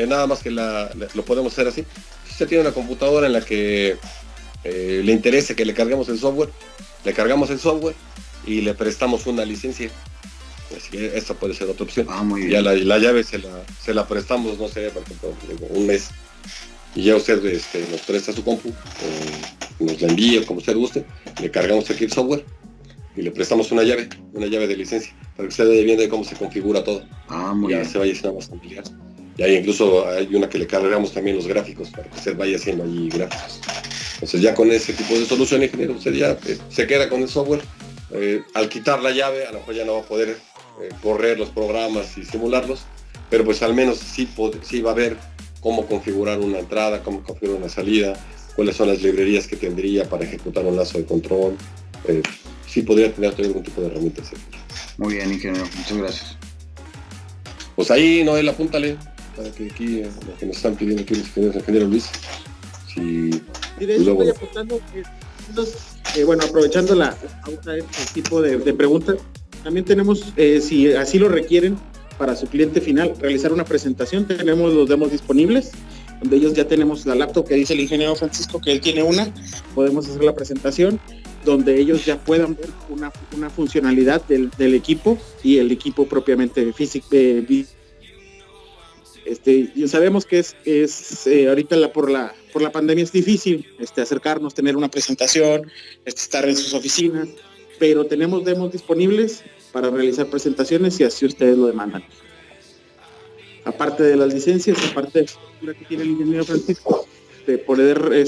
nada más que lo podemos hacer así. Si usted tiene una computadora en la que le interese que le carguemos el software, le cargamos el software y le prestamos una licencia. Así que esta puede ser otra opción. Muy bien. Ya la llave se la prestamos, no sé, por ejemplo, un mes. Y ya usted nos presta su compu, nos la envía como usted guste, le cargamos aquí el software y le prestamos una llave de licencia, para que usted vaya viendo cómo se configura todo. Muy ya bien. Se vaya haciendo más familiar. Y ahí incluso hay una que le cargamos también los gráficos, para que usted vaya haciendo allí gráficos. Entonces ya con ese tipo de solución, ingeniero, usted ya se queda con el software. Al quitar la llave, a lo mejor ya no va a poder correr los programas y simularlos, pero pues al menos sí va a ver cómo configurar una entrada, cómo configurar una salida, cuáles son las librerías que tendría para ejecutar un lazo de control. Sí podría tener algún tipo de herramientas. Muy bien, ingeniero, muchas gracias. Pues ahí, Noel, apúntale, para que aquí lo que nos están pidiendo aquí los ingenieros, ingeniero Luis. Sí, de hecho estoy apuntando que, bueno, aprovechando la pauta de este tipo de preguntas, también tenemos, si así lo requieren, para su cliente final, realizar una presentación. Tenemos los demos disponibles, donde ellos ya tenemos la laptop que dice el ingeniero Francisco que él tiene una, podemos hacer la presentación, donde ellos ya puedan ver una funcionalidad del equipo y el equipo propiamente físico. Ya sabemos que es ahorita por la pandemia es difícil acercarnos, tener una presentación, estar en sus oficinas, pero tenemos demos disponibles para realizar presentaciones si así ustedes lo demandan. Aparte de las licencias, aparte de la estructura que tiene el ingeniero Francisco, poder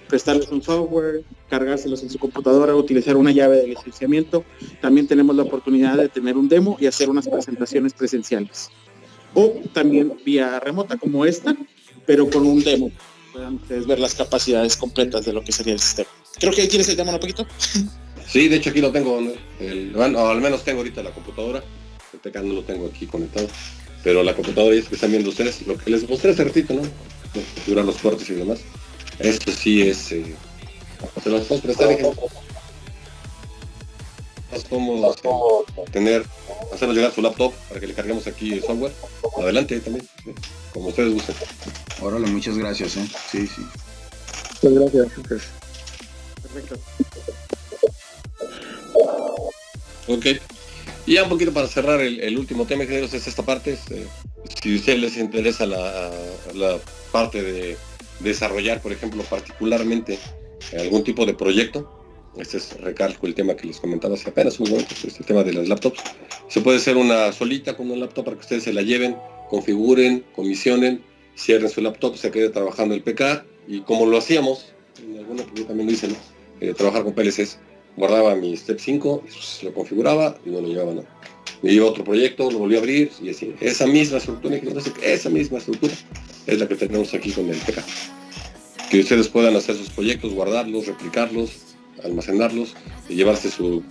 prestarles un software, cargárselos en su computadora, utilizar una llave de licenciamiento. También tenemos la oportunidad de tener un demo y hacer unas presentaciones presenciales. O también vía remota como esta, pero con un demo. Puedan ustedes ver las capacidades completas de lo que sería el sistema. Creo que ahí tienes el demo un poquito. Sí, de hecho aquí lo tengo, bueno, al menos tengo ahorita la computadora, el PK no lo tengo aquí conectado, pero la computadora es que están viendo ustedes, lo que les mostré hace ratito, ¿no? Configurar los puertos y demás. Esto sí es, se las puedo prestar, más cómodo hacernos llegar su laptop para que le carguemos aquí el software. Adelante también, como ustedes gusten. Órale, muchas gracias, Sí. Muchas gracias. Perfecto. Ok. Y ya un poquito para cerrar el último tema, ingenieros, es esta parte. Si a ustedes les interesa la parte de desarrollar, por ejemplo, particularmente algún tipo de proyecto, este es, recalco el tema que les comentaba hace apenas un momento, este tema de las laptops. Se puede hacer una solita con un laptop para que ustedes se la lleven, configuren, comisionen, cierren su laptop, se quede trabajando el PK, y como lo hacíamos, en alguna que yo también lo hice, ¿no? Trabajar con PLCs. Guardaba mi Step 5, lo configuraba y no lo llevaba nada. Me iba a otro proyecto, lo volví a abrir y así. Esa misma estructura es la que tenemos aquí con el PK. Que ustedes puedan hacer sus proyectos, guardarlos, replicarlos, almacenarlos y llevarse su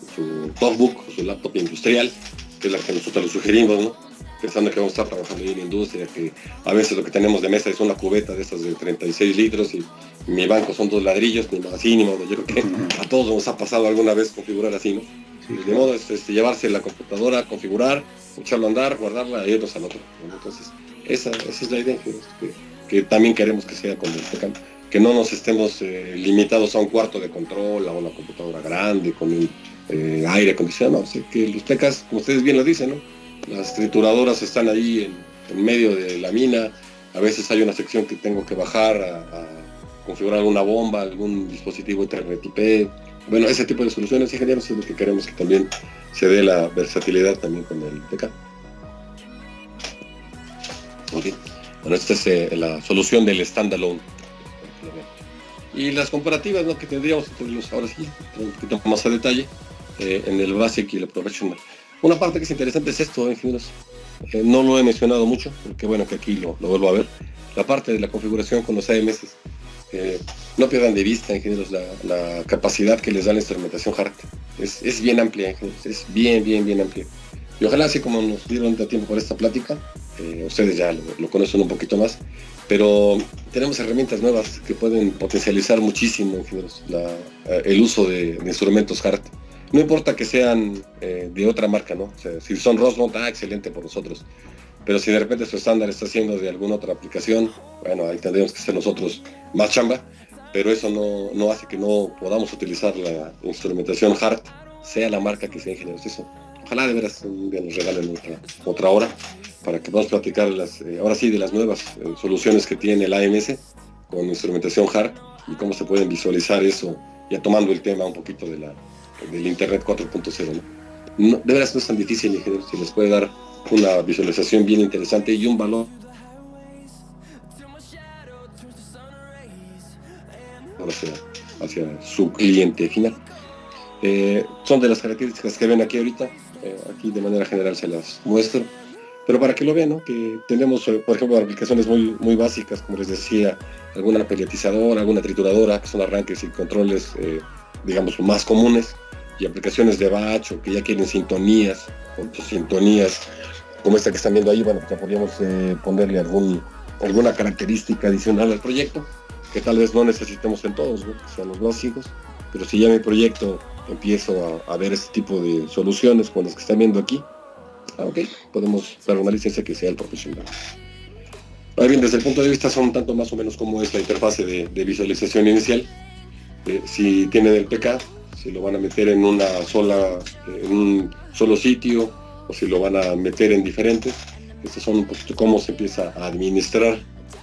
notebook, su laptop industrial, que es la que nosotros les sugerimos, ¿no? Pensando que vamos a estar trabajando ahí en la industria, que a veces lo que tenemos de mesa es una cubeta de estas de 36 litros y mi banco son 2 ladrillos, ni más así, ni modo. Yo creo que a todos nos ha pasado alguna vez configurar así, ¿no? Sí, de modo es llevarse la computadora, configurar, echarlo a andar, guardarla y irnos al otro, ¿no? Entonces, esa es la idea que también queremos que sea con el PK, que no nos estemos limitados a un cuarto de control, a una computadora grande, con un aire acondicionado, ¿sí? Que los PKs, como ustedes bien lo dicen, ¿no? Las trituradoras están ahí en medio de la mina, a veces hay una sección que tengo que bajar a configurar alguna bomba, algún dispositivo Ethernet IP. Bueno, ese tipo de soluciones, ingenieros, es lo que queremos que también se dé la versatilidad también con el PK. Okay. Bueno, esta es la solución del standalone. Y las comparativas, ¿no?, que tendríamos ahora sí, un poquito más a detalle, en el Basic y el Professional. Una parte que es interesante es esto, ingenieros. No lo he mencionado mucho, porque bueno, que aquí lo vuelvo a ver. La parte de la configuración con los AMS. No pierdan de vista, ingenieros, la capacidad que les da la instrumentación hard. Es bien amplia, ingenieros, es bien amplia. Y ojalá, así como nos dieron de tiempo para esta plática, ustedes ya lo conocen un poquito más, pero tenemos herramientas nuevas que pueden potencializar muchísimo, ingenieros, el uso de instrumentos hard. No importa que sean de otra marca, ¿no? O sea, si son Rosemont, excelente por nosotros. Pero si de repente su estándar está haciendo de alguna otra aplicación, bueno, ahí tendríamos que hacer nosotros más chamba, pero eso no hace que no podamos utilizar la instrumentación hard, sea la marca que sea, ingenieros. Eso. Ojalá de veras un día nos regalen otra hora para que podamos platicar ahora sí de las nuevas soluciones que tiene el AMS con instrumentación hard y cómo se pueden visualizar eso, ya tomando el tema un poquito del Internet 4.0, ¿no? De veras no es tan difícil, ingenieros, si les puede dar una visualización bien interesante y un valor hacia su cliente final. Son de las características que ven aquí ahorita, aquí de manera general se las muestro, pero para que lo vean, ¿no? Que tenemos, por ejemplo, aplicaciones muy básicas, como les decía, alguna pelletizadora, alguna trituradora, que son arranques y controles, digamos, más comunes, y aplicaciones de batch o que ya quieren sintonías, como esta que están viendo ahí. Bueno, ya podríamos ponerle alguna característica adicional al proyecto, que tal vez no necesitemos en todos, ¿no? Que sean los básicos, pero si ya mi proyecto empiezo a ver este tipo de soluciones con las que están viendo aquí, ok, podemos dar una licencia que sea el profesional. Ahora bien, desde el punto de vista son tanto más o menos como es la interfase de visualización inicial. Si tienen el PK, si lo van a meter en un solo sitio o si lo van a meter en diferentes. Estos son un poquito cómo se empieza a administrar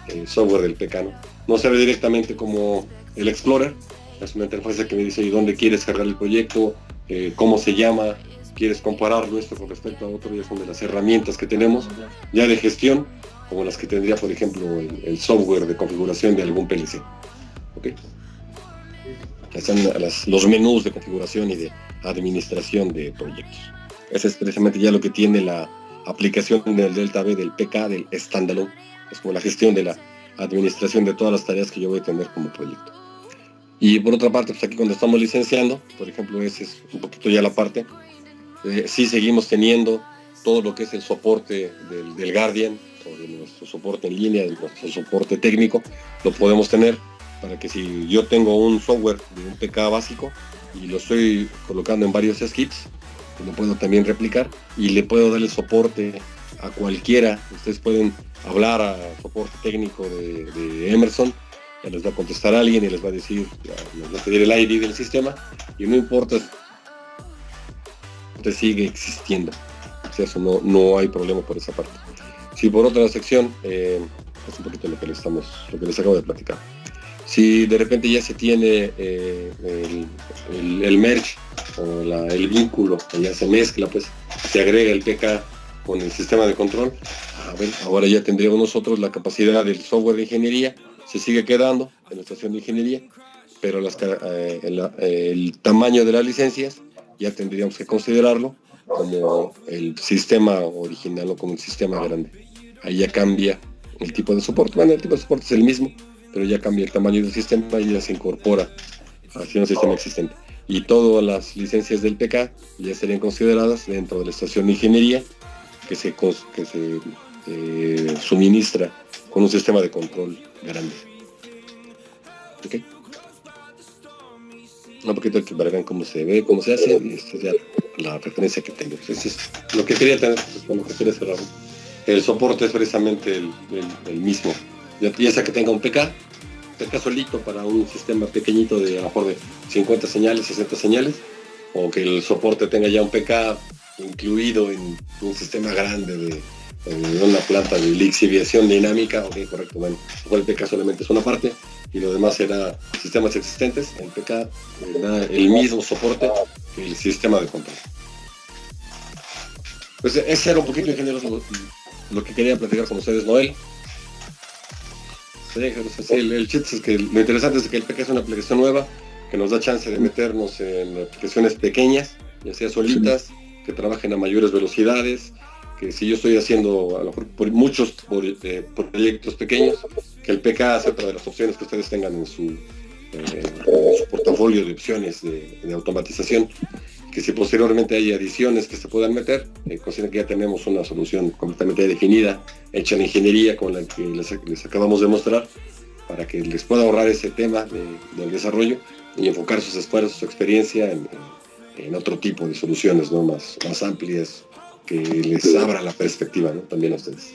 el software del PK, ¿no? No se ve directamente como el Explorer, es una interfaz que me dice dónde quieres cargar el proyecto, cómo se llama, quieres compararlo esto con respecto a otro, ya son de las herramientas que tenemos ya de gestión, como las que tendría, por ejemplo, el software de configuración de algún PLC. ¿ok? Están los menús de configuración y de administración de proyectos. Ese es precisamente ya lo que tiene la aplicación del Delta V, del PK, del Standalone. Es como la gestión de la administración de todas las tareas que yo voy a tener como proyecto. Y por otra parte, pues aquí cuando estamos licenciando, por ejemplo, ese es un poquito ya la parte, sí seguimos teniendo todo lo que es el soporte del Guardian, o de nuestro soporte en línea, de nuestro soporte técnico, lo podemos tener para que si yo tengo un software de un PK básico y lo estoy colocando en varios skips, lo puedo también replicar y le puedo dar el soporte a cualquiera. Ustedes pueden hablar a soporte técnico de Emerson, ya les va a contestar alguien y les va a decir, les va a pedir el ID del sistema y no importa, sigue existiendo. O sea, eso no hay problema por esa parte. Si por otra sección, es un poquito lo que les acabo de platicar. Si de repente ya se tiene el merge o el vínculo, ya se mezcla, pues se agrega el PK con el sistema de control, ahora ya tendríamos nosotros la capacidad del software de ingeniería, se sigue quedando en la estación de ingeniería, pero el tamaño de las licencias ya tendríamos que considerarlo como el sistema original o como el sistema grande. Ahí ya cambia el tipo de soporte. Bueno, el tipo de soporte es el mismo, pero ya cambia el tamaño del sistema y ya se incorpora hacia un sistema existente. Y todas las licencias del PK ya serían consideradas dentro de la estación de ingeniería que se suministra con un sistema de control grande. ¿Ok? Un poquito aquí para ver cómo se ve, cómo se hace, y esta es ya la referencia que tengo. Entonces, lo que quería tener, pues, con lo que quería cerrar. El soporte es precisamente el mismo. Ya sea que tenga un PK solito para un sistema pequeñito de a lo mejor de 50 señales, 60 señales, o que el soporte tenga ya un PK incluido en un sistema grande de una planta de lixiviación dinámica. Ok, correcto, bueno, el PK solamente es una parte y lo demás será sistemas existentes. El PK da el mismo soporte que el sistema de control. Pues ese era un poquito, ingenieros, lo que quería platicar con ustedes, Noel. Sí, el chiste es que lo interesante es que el PK es una aplicación nueva que nos da chance de meternos en aplicaciones pequeñas, ya sea solitas, que trabajen a mayores velocidades, que si yo estoy haciendo a lo mejor por muchos proyectos pequeños, que el PK sea otra de las opciones que ustedes tengan en su portafolio de opciones de automatización, que si posteriormente hay adiciones que se puedan meter, consideren que ya tenemos una solución completamente definida, hecha en ingeniería, con la que les acabamos de mostrar, para que les pueda ahorrar ese tema del desarrollo y enfocar sus esfuerzos, su experiencia en otro tipo de soluciones, ¿no? más amplias, que les abra la perspectiva, ¿no? También a ustedes.